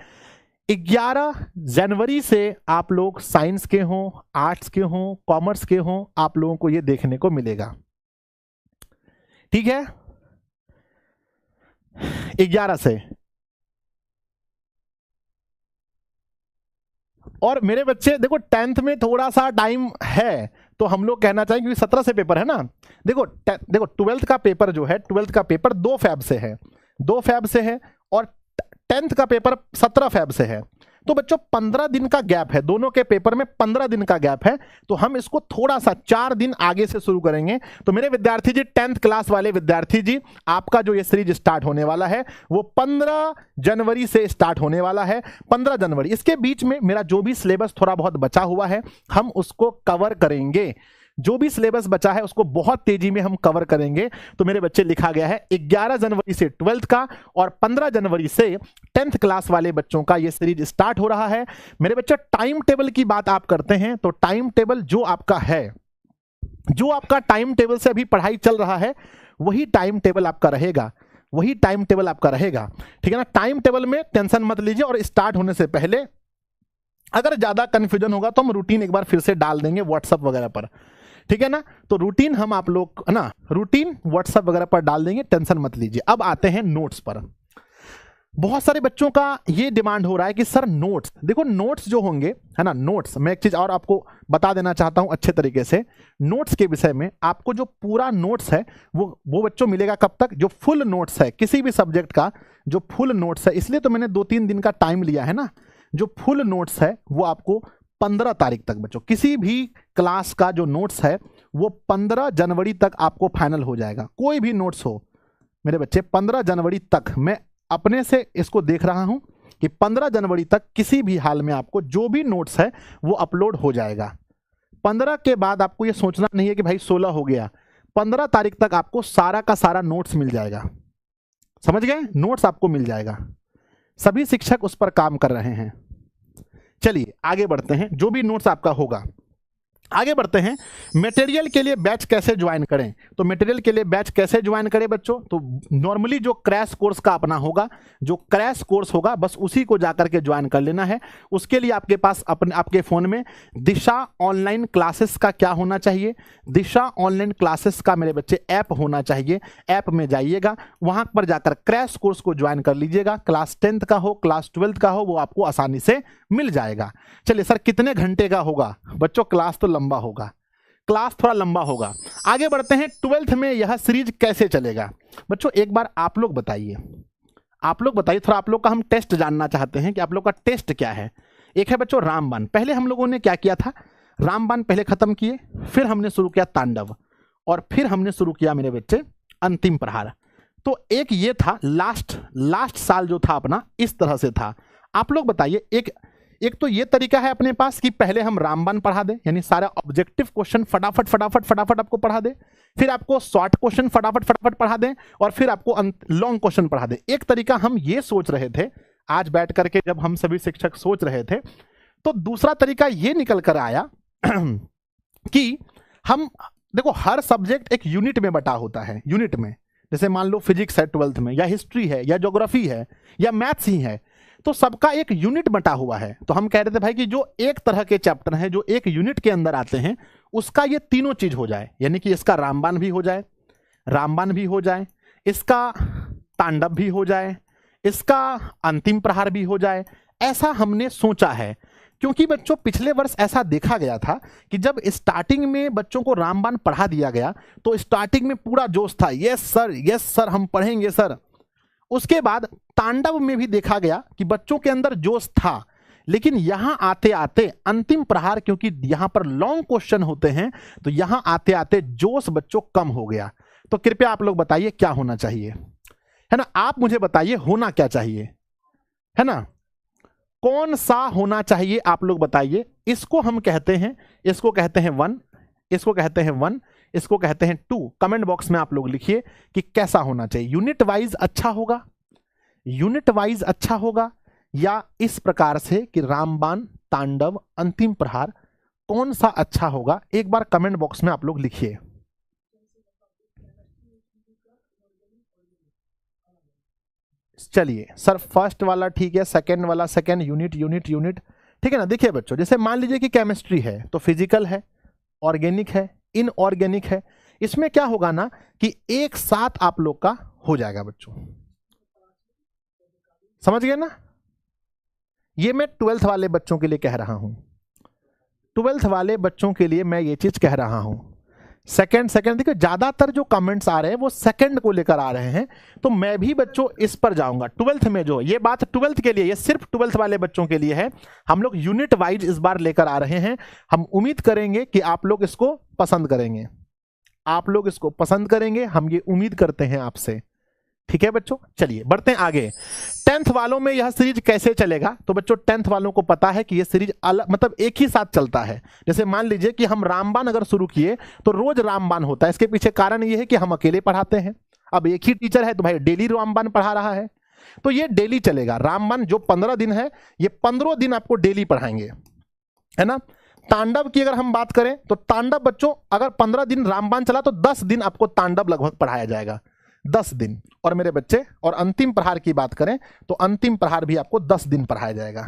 11 जनवरी से आप लोग साइंस के हों, आर्ट्स के हों, कॉमर्स के हों, आप लोगों को यह देखने को मिलेगा, ठीक है। 11 से, और मेरे बच्चे देखो 10th में थोड़ा सा टाइम है, तो हम लोग कहना चाहेंगे क्योंकि 17 से पेपर है ना। देखो 12th का पेपर जो है, 12th का पेपर 2 फैब से है, 2 फैब से है, और 10th का पेपर 17 फैब से है। तो बच्चों 15 दिन का गैप है, दोनों के पेपर में 15 दिन का गैप है। तो हम इसको थोड़ा सा 4 दिन आगे से शुरू करेंगे। तो मेरे विद्यार्थी जी, 10th क्लास वाले विद्यार्थी जी, आपका जो ये सीरीज स्टार्ट होने वाला है वो 15 जनवरी से स्टार्ट होने वाला है। 15 जनवरी, इसके बीच में मेरा जो भी सिलेबस थोड़ा बहुत बचा हुआ है हम उसको कवर करेंगे। जो भी सिलेबस बचा है उसको बहुत तेजी में हम कवर करेंगे। तो मेरे बच्चे लिखा गया है 11 जनवरी से 12th का, और 15 जनवरी से 10th क्लास वाले बच्चों का ये सीरीज स्टार्ट हो रहा है। मेरे बच्चे टाइम टेबल की बात आप करते हैं, तो टाइम टेबल जो आपका है, जो आपका टाइम टेबल से अभी पढ़ाई चल रहा है वही टाइम टेबल आपका रहेगा, वही टाइम टेबल आपका रहेगा, ठीक है ना। टाइम टेबल में टेंशन मत लीजिए, और स्टार्ट होने से पहले अगर ज्यादा कंफ्यूजन होगा तो हम रूटीन एक बार फिर से डाल देंगे व्हाट्सएप वगैरह पर, ठीक है ना। तो रूटीन हम आप लोग है ना, रूटीन व्हाट्सएप वगैरह पर डाल देंगे, टेंशन मत लीजिए। अब आते हैं नोट्स पर। बहुत सारे बच्चों का ये डिमांड हो रहा है कि सर नोट्स, देखो नोट्स जो होंगे है ना, नोट्स, मैं एक चीज और आपको बता देना चाहता हूं अच्छे तरीके से। नोट्स के विषय में आपको जो पूरा नोट्स है वो बच्चों मिलेगा कब तक, जो फुल नोट्स है किसी भी सब्जेक्ट का, जो फुल नोट्स है, इसलिए तो मैंने 2-3 दिन का टाइम लिया है ना। जो फुल नोट्स है वो आपको 15 तारीख तक बच्चों, किसी भी क्लास का जो नोट्स है वो 15 जनवरी तक आपको फाइनल हो जाएगा। कोई भी नोट्स हो मेरे बच्चे, 15 जनवरी तक, मैं अपने से इसको देख रहा हूं कि 15 जनवरी तक किसी भी हाल में आपको जो भी नोट्स है वो अपलोड हो जाएगा। 15 के बाद आपको ये सोचना नहीं है कि भाई 16 हो गया, 15 तारीख तक आपको सारा का सारा नोट्स मिल जाएगा। समझ गए, नोट्स आपको मिल जाएगा। सभी शिक्षक उस पर काम कर रहे हैं। चलिए आगे बढ़ते हैं, जो भी नोट्स आपका होगा आगे बढ़ते हैं। मटेरियल के लिए बैच कैसे ज्वाइन करें, तो मटेरियल के लिए बैच कैसे ज्वाइन करें बच्चों, तो नॉर्मली जो क्रैश कोर्स का अपना होगा, जो क्रैश कोर्स होगा बस उसी को जाकर के ज्वाइन कर लेना है। उसके लिए आपके पास अपने आपके फोन में दिशा ऑनलाइन क्लासेस का क्या होना चाहिए, दिशा ऑनलाइन क्लासेस का मेरे बच्चे ऐप होना चाहिए। ऐप में जाइएगा, वहां पर जाकर क्रैश कोर्स को ज्वाइन कर लीजिएगा। क्लास 10th का हो, क्लास 12th का हो, वो आपको आसानी से मिल जाएगा। चलिए सर कितने घंटे का होगा बच्चों, क्लास तो लंबा होगा, क्लास थोड़ा लंबा होगा। आगे बढ़ते हैं, 12th में यह सीरीज कैसे चलेगा बच्चों, एक बार आप लोग बताइए, थोड़ा आप लोग का हम टेस्ट जानना चाहते हैं कि आप लोग का टेस्ट क्या है। एक है बच्चों रामबाण, पहले हम लोगों ने क्या किया था, रामबाण पहले खत्म किए, फिर हमने शुरू किया तांडव, और फिर हमने शुरू किया मेरे बच्चे अंतिम प्रहार। तो एक ये था लास्ट साल जो था अपना, इस तरह से था। आप लोग बताइए, एक तो ये तरीका है अपने पास कि पहले हम रामबाण पढ़ा दें, यानी सारा ऑब्जेक्टिव क्वेश्चन फटाफट आपको पढ़ा दे, फिर आपको शॉर्ट क्वेश्चन फटाफट पढ़ा दें, और फिर आपको लॉन्ग क्वेश्चन पढ़ा दें। एक तरीका हम ये सोच रहे थे आज बैठ करके, जब हम सभी शिक्षक सोच रहे थे, तो दूसरा तरीका ये निकल कर आया कि हम देखो हर सब्जेक्ट एक यूनिट में बटा होता है। यूनिट में जैसे मान लो फिजिक्स है 12th में, या हिस्ट्री है, या ज्योग्राफी है, या मैथ्स ही है, तो सबका एक यूनिट बटा हुआ है। तो हम कह रहे थे भाई कि जो एक तरह के चैप्टर हैं जो एक यूनिट के अंदर आते हैं, उसका ये तीनों चीज हो जाए, यानी कि इसका रामबाण भी हो जाए, इसका तांडव भी हो जाए, इसका अंतिम प्रहार भी हो जाए। ऐसा हमने सोचा है, क्योंकि बच्चों पिछले वर्ष ऐसा देखा गया था कि जब स्टार्टिंग में बच्चों को रामबाण पढ़ा दिया गया तो स्टार्टिंग में पूरा जोश था, यस सर हम पढ़ेंगे सर। उसके बाद तांडव में भी देखा गया कि बच्चों के अंदर जोश था, लेकिन यहां आते आते अंतिम प्रहार, क्योंकि यहां पर लॉन्ग क्वेश्चन होते हैं, तो यहां आते आते जोश बच्चों कम हो गया। तो कृपया आप लोग बताइए क्या होना चाहिए, है ना, आप मुझे बताइए होना क्या चाहिए, है ना, कौन सा होना चाहिए आप लोग बताइए। इसको हम कहते हैं, इसको कहते हैं 1, इसको कहते हैं 1, इसको कहते हैं 2। कमेंट बॉक्स में आप लोग लिखिए कि कैसा होना चाहिए। यूनिट वाइज अच्छा होगा या इस प्रकार से कि रामबाण, तांडव, अंतिम प्रहार, कौन सा अच्छा होगा, एक बार कमेंट बॉक्स में आप लोग लिखिए। चलिए सर फर्स्ट वाला ठीक है, सेकंड वाला सेकंड, यूनिट, ठीक है ना। देखिए बच्चों, जैसे मान लीजिए कि केमिस्ट्री है तो फिजिकल है, ऑर्गेनिक है, इनऑर्गेनिक है। इसमें क्या होगा ना कि एक साथ आप लोग का हो जाएगा बच्चों, समझ गए ना। ये मैं 12th वाले बच्चों के लिए कह रहा हूं, 12th वाले बच्चों के लिए मैं ये चीज कह रहा हूं। सेकंड देखिए ज्यादातर जो कमेंट्स आ रहे हैं वो सेकंड को लेकर आ रहे हैं, तो मैं भी बच्चों इस पर जाऊंगा। 12th में जो ये बात 12th के लिए, ये सिर्फ 12th वाले बच्चों के लिए है। हम लोग यूनिट वाइज इस बार लेकर आ रहे हैं। हम उम्मीद करेंगे कि आप लोग इसको पसंद करेंगे, हम ये उम्मीद करते हैं आपसे। ठीक है बच्चों, चलिए बढ़ते हैं आगे। 10th वालों में यह सीरीज कैसे चलेगा, तो बच्चों 10th वालों को पता है कि यह सीरीज अलग, मतलब एक ही साथ चलता है। जैसे मान लीजिए कि हम रामबाण अगर शुरू किए तो रोज रामबाण होता है। इसके पीछे कारण यह है कि हम अकेले पढ़ाते हैं। अब एक ही टीचर है तो भाई डेली रामबाण पढ़ा रहा है, तो ये डेली चलेगा। रामबाण जो 15 दिन है, ये 15 दिन आपको डेली पढ़ाएंगे, है ना। तांडव की अगर हम बात करें तो तांडव बच्चों अगर 15 दिन रामबाण चला तो 10 दिन आपको तांडव लगभग पढ़ाया जाएगा, 10 दिन। और मेरे बच्चे, और अंतिम प्रहार की बात करें तो अंतिम प्रहार भी आपको 10 दिन पढ़ाया जाएगा।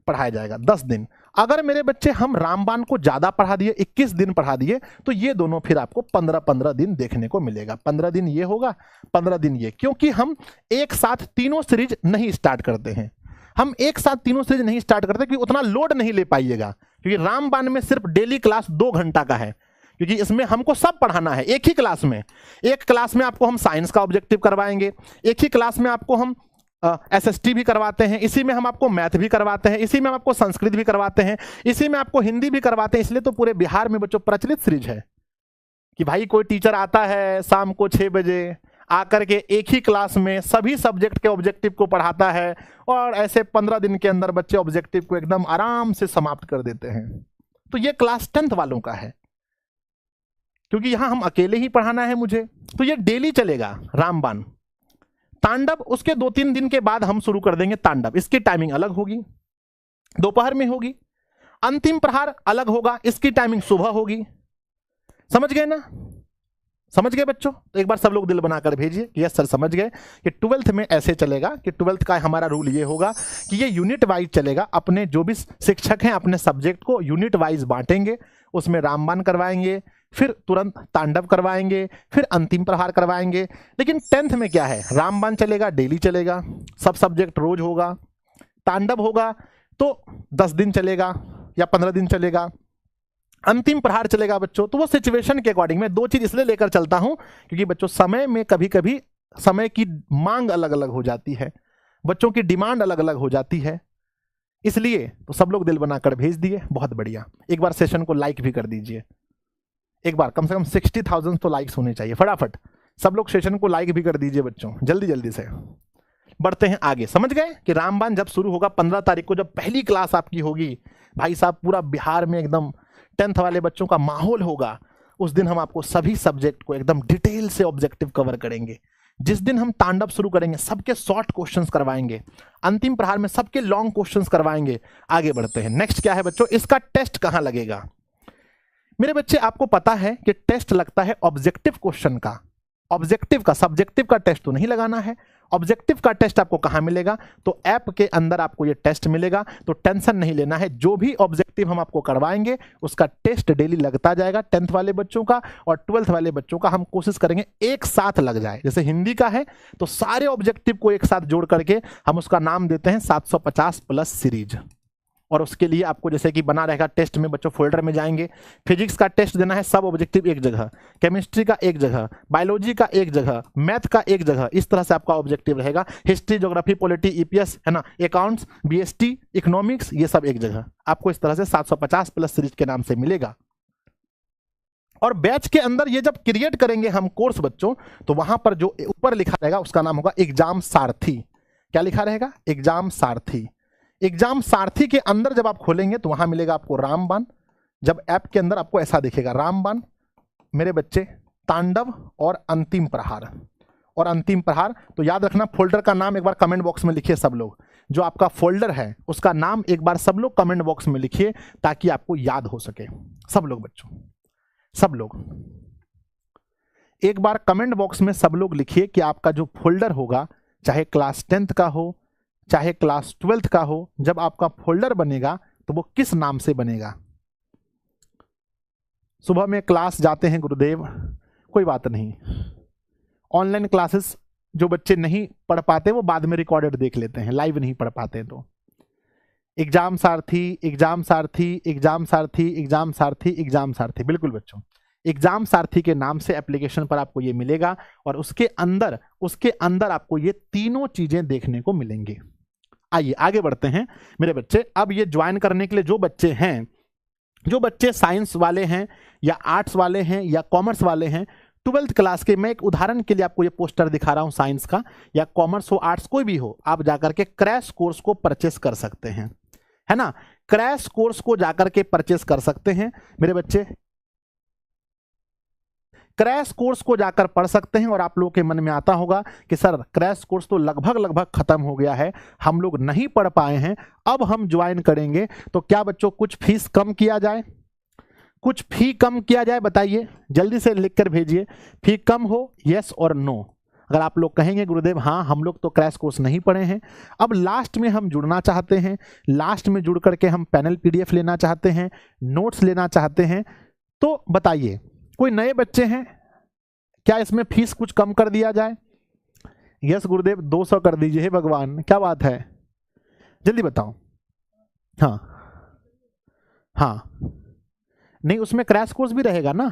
पढ़ाया जाएगा, 10 दिन। अगर मेरे बच्चे हम रामबाण को ज्यादा पढ़ा दिए, 21 दिन पढ़ा दिए, तो ये दोनों फिर आपको 15-15 दिन देखने को मिलेगा। 15 दिन ये होगा, 15 दिन ये, क्योंकि हम एक साथ तीनों सीरीज नहीं स्टार्ट करते हैं। हम एक साथ तीनों सीरीज नहीं स्टार्ट करते क्योंकि उतना लोड नहीं ले पाइएगा, क्योंकि रामबाण में सिर्फ डेली क्लास 2 घंटा का है, क्योंकि इसमें हमको सब पढ़ाना है एक ही क्लास में। एक क्लास में आपको हम साइंस का ऑब्जेक्टिव करवाएंगे, एक ही क्लास में आपको हम एसएसटी भी करवाते हैं, इसी में हम आपको मैथ भी करवाते हैं, इसी में हम आपको संस्कृत भी करवाते हैं, इसी में आपको हिंदी भी करवाते हैं। इसलिए तो पूरे बिहार में बच्चों प्रचलित सीरीज है कि भाई कोई टीचर आता है शाम को 6 बजे आकर के एक ही क्लास में सभी सब्जेक्ट के ऑब्जेक्टिव को पढ़ाता है, और ऐसे 15 दिन के अंदर बच्चे ऑब्जेक्टिव को एकदम आराम से समाप्त कर देते हैं। तो ये क्लास 10th वालों का है, क्योंकि यहां हम अकेले ही पढ़ाना है मुझे, तो ये डेली चलेगा रामबाण। तांडव उसके 2-3 दिन के बाद हम शुरू कर देंगे तांडव, इसकी टाइमिंग अलग होगी, दोपहर में होगी। अंतिम प्रहार अलग होगा, इसकी टाइमिंग सुबह होगी। समझ गए ना? समझ गए बच्चों? तो एक बार सब लोग दिल बनाकर भेजिए कि यस सर समझ गए कि 12th में ऐसे चलेगा कि 12th का हमारा रूल ये होगा कि ये यूनिट वाइज चलेगा। अपने जो भी शिक्षक हैं अपने सब्जेक्ट को यूनिट वाइज बांटेंगे, उसमें रामबाण करवाएंगे, फिर तुरंत तांडव करवाएंगे, फिर अंतिम प्रहार करवाएंगे। लेकिन 10th में क्या है, रामबाण चलेगा, डेली चलेगा, सब सब्जेक्ट रोज होगा। तांडव होगा तो 10 दिन चलेगा या 15 दिन चलेगा। अंतिम प्रहार चलेगा बच्चों, तो वो सिचुएशन के अकॉर्डिंग मैं 2 चीज इसलिए लेकर चलता हूं क्योंकि बच्चों समय में कभी कभी समय की मांग अलग अलग हो जाती है, बच्चों की डिमांड अलग अलग हो जाती है। इसलिए तो सब लोग दिल बनाकर भेज दिए, बहुत बढ़िया। एक बार सेशन को लाइक भी कर दीजिए, एक बार कम से कम 60,000 तो लाइक्स होने चाहिए। फटाफट सब लोग सेशन को लाइक भी कर दीजिए बच्चों, जल्दी जल्दी से। बढ़ते हैं आगे। समझ गए कि रामबाण जब शुरू होगा 15 तारीख को, जब पहली क्लास आपकी होगी, भाई साहब पूरा बिहार में एकदम 10th वाले बच्चों का माहौल होगा। उस दिन हम आपको सभी सब्जेक्ट को एकदम डिटेल से ऑब्जेक्टिव कवर करेंगे। जिस दिन हम तांडव शुरू करेंगे सबके शॉर्ट क्वेश्चंस करवाएंगे, अंतिम प्रहार में सबके लॉन्ग क्वेश्चंस करवाएंगे। आगे बढ़ते हैं। नेक्स्ट क्या है बच्चों, इसका टेस्ट कहां लगेगा? मेरे बच्चे आपको पता है कि टेस्ट लगता है ऑब्जेक्टिव क्वेश्चन का, ऑब्जेक्टिव का, सब्जेक्टिव का टेस्ट तो नहीं लगाना है। ऑब्जेक्टिव का टेस्ट आपको कहां मिलेगा? तो ऐप के अंदर आपको ये टेस्ट मिलेगा, तो टेंशन नहीं लेना है। जो भी ऑब्जेक्टिव हम आपको करवाएंगे उसका टेस्ट डेली लगता जाएगा। 10th वाले बच्चों का और 12th वाले बच्चों का हम कोशिश करेंगे एक साथ लग जाए। जैसे हिंदी का है तो सारे ऑब्जेक्टिव को एक साथ जोड़ करके हम उसका नाम देते हैं 750 प्लस सीरीज। और उसके लिए आपको जैसे कि बना रहेगा टेस्ट में बच्चों, फोल्डर में जाएंगे, फिजिक्स का टेस्ट देना है सब ऑब्जेक्टिव एक जगह, केमिस्ट्री का एक जगह, बायोलॉजी का एक जगह, मैथ का एक जगह, इस तरह से आपका ऑब्जेक्टिव रहेगा। हिस्ट्री, ज्योग्राफी, पॉलिटी, ईपीएस है ना, अकाउंट्स, बीएसटी, इकोनॉमिक्स, ये सब एक जगह आपको इस तरह से 750 प्लस सीरीज के नाम से मिलेगा। और बैच के अंदर ये जब क्रिएट करेंगे हम कोर्स बच्चों, तो वहां पर जो ऊपर लिखा रहेगा उसका नाम होगा एग्जाम सारथी। क्या लिखा रहेगा? एग्जाम सारथी। एग्जाम सारथी के अंदर जब आप खोलेंगे तो वहां मिलेगा आपको रामबाण। जब ऐप के अंदर आपको ऐसा दिखेगा रामबाण, मेरे बच्चे तांडव और अंतिम प्रहार, और अंतिम प्रहार तो याद रखना फोल्डर का नाम एक बार कमेंट बॉक्स में लिखिए सब लोग। जो आपका फोल्डर है उसका नाम एक बार सब लोग कमेंट बॉक्स में लिखिए ताकि आपको याद हो सके। सब लोग बच्चों, सब लोग एक बार कमेंट बॉक्स में सब लोग लिखिए कि आपका जो फोल्डर होगा, चाहे क्लास 10th का हो चाहे क्लास 12th का हो, जब आपका फोल्डर बनेगा तो वो किस नाम से बनेगा। सुबह में क्लास जाते हैं गुरुदेव, कोई बात नहीं, ऑनलाइन क्लासेस जो बच्चे नहीं पढ़ पाते वो बाद में रिकॉर्डेड देख लेते हैं, लाइव नहीं पढ़ पाते। तो एग्जाम सारथी, एग्जाम सारथी, एग्जाम सारथी, एग्जाम सारथी, एग्जाम सारथी, बिल्कुल बच्चों एग्जाम सारथी के नाम से एप्लीकेशन पर आपको ये मिलेगा। और उसके अंदर आपको ये तीनों चीजें देखने को मिलेंगी। आइए आगे बढ़ते हैं मेरे बच्चे। अब ये ज्वाइन करने के लिए जो बच्चे साइंस वाले हैं या आर्ट्स वाले हैं या कॉमर्स वाले हैं, 12th क्लास के, मैं एक उदाहरण के लिए आपको ये पोस्टर दिखा रहा हूं, साइंस का या कॉमर्स हो, आर्ट्स कोई भी हो, आप जाकर के क्रैश कोर्स को परचेस कर सकते हैं, है ना। क्रैश कोर्स को जाकर के परचेस कर सकते हैं मेरे बच्चे, क्रैश कोर्स को जाकर पढ़ सकते हैं। और आप लोगों के मन में आता होगा कि सर क्रैश कोर्स तो लगभग खत्म हो गया है, हम लोग नहीं पढ़ पाए हैं, अब हम ज्वाइन करेंगे तो क्या बच्चों कुछ फीस कम किया जाए, कुछ फी कम किया जाए? बताइए, जल्दी से लिखकर भेजिए। फी कम हो, यस और नो। अगर आप लोग कहेंगे गुरुदेव हाँ हम लोग तो क्रैश कोर्स नहीं पढ़े हैं, अब लास्ट में हम जुड़ना चाहते हैं, लास्ट में जुड़ करके हम पैनल पीडीएफ लेना चाहते हैं, नोट्स लेना चाहते हैं, तो बताइए कोई नए बच्चे हैं, क्या इसमें फीस कुछ कम कर दिया जाए? यस गुरुदेव 200 कर दीजिए, हे भगवान क्या बात है, जल्दी बताओ। हाँ हाँ, नहीं उसमें क्रैश कोर्स भी रहेगा ना?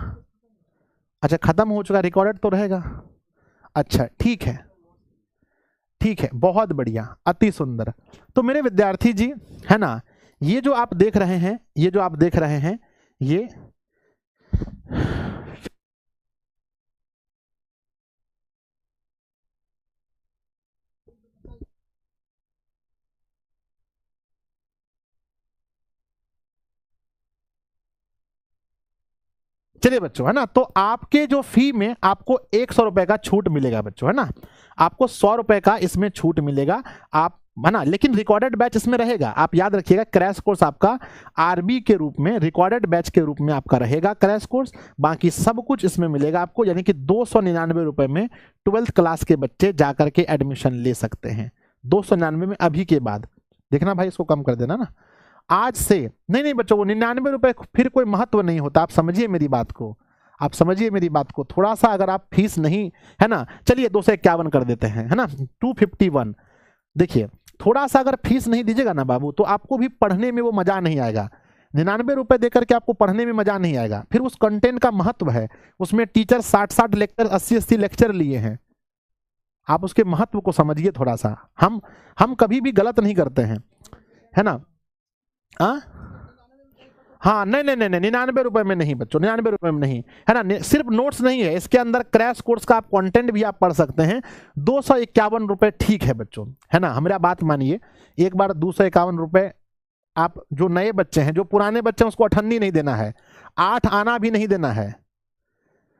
अच्छा खत्म हो चुका, रिकॉर्डेड तो रहेगा। अच्छा ठीक है, ठीक है, बहुत बढ़िया, अति सुंदर। तो मेरे विद्यार्थी जी है ना, ये जो आप देख रहे हैं, ये जो आप देख रहे हैं, ये चलिए बच्चों है ना, तो आपके जो फी में आपको 100 रुपए का छूट मिलेगा बच्चों, है ना, आपको 100 रुपए का इसमें छूट मिलेगा, आप है ना, लेकिन रिकॉर्डेड बैच इसमें रहेगा। आप याद रखिएगा क्रैश कोर्स आपका आरबी के रूप में, रिकॉर्डेड बैच के रूप में आपका रहेगा क्रैश कोर्स, बाकी सब कुछ इसमें मिलेगा आपको, यानी कि 299 रुपए में 12th क्लास के बच्चे जाकर के एडमिशन ले सकते हैं। 299 में अभी के बाद, देखना भाई इसको कम कर देना ना, आज से नहीं नहीं बच्चों, वो 99 रुपए फिर कोई महत्व नहीं होता, आप समझिए मेरी बात को, आप समझिए मेरी बात को थोड़ा सा, अगर आप फीस नहीं है ना, चलिए 251 कर देते हैं, है ना, 251। देखिए थोड़ा सा अगर फीस नहीं दीजिएगा ना बाबू, तो आपको भी पढ़ने में वो मजा नहीं आएगा। 99 रुपए देकर के आपको पढ़ने में मजा नहीं आएगा, फिर उस कंटेंट का महत्व है, उसमें टीचर 60-60 लेक्चर 80-80 लेक्चर लिए हैं, आप उसके महत्व को समझिए थोड़ा सा। हम कभी भी गलत नहीं करते हैं, है ना। हाँ नहीं नहीं नहीं नहीं, 99 रुपए में नहीं बच्चों, 99 रुपए में नहीं, है ना, सिर्फ नोट्स नहीं है इसके अंदर, क्रैश कोर्स का आप कंटेंट भी आप पढ़ सकते हैं। 251 रुपए ठीक है बच्चों, है ना, हमारा बात मानिए, एक बार 251 रुपए, आप जो नए बच्चे हैं, जो पुराने बच्चे हैं उसको 98 नहीं देना है, 8 आना भी नहीं देना है,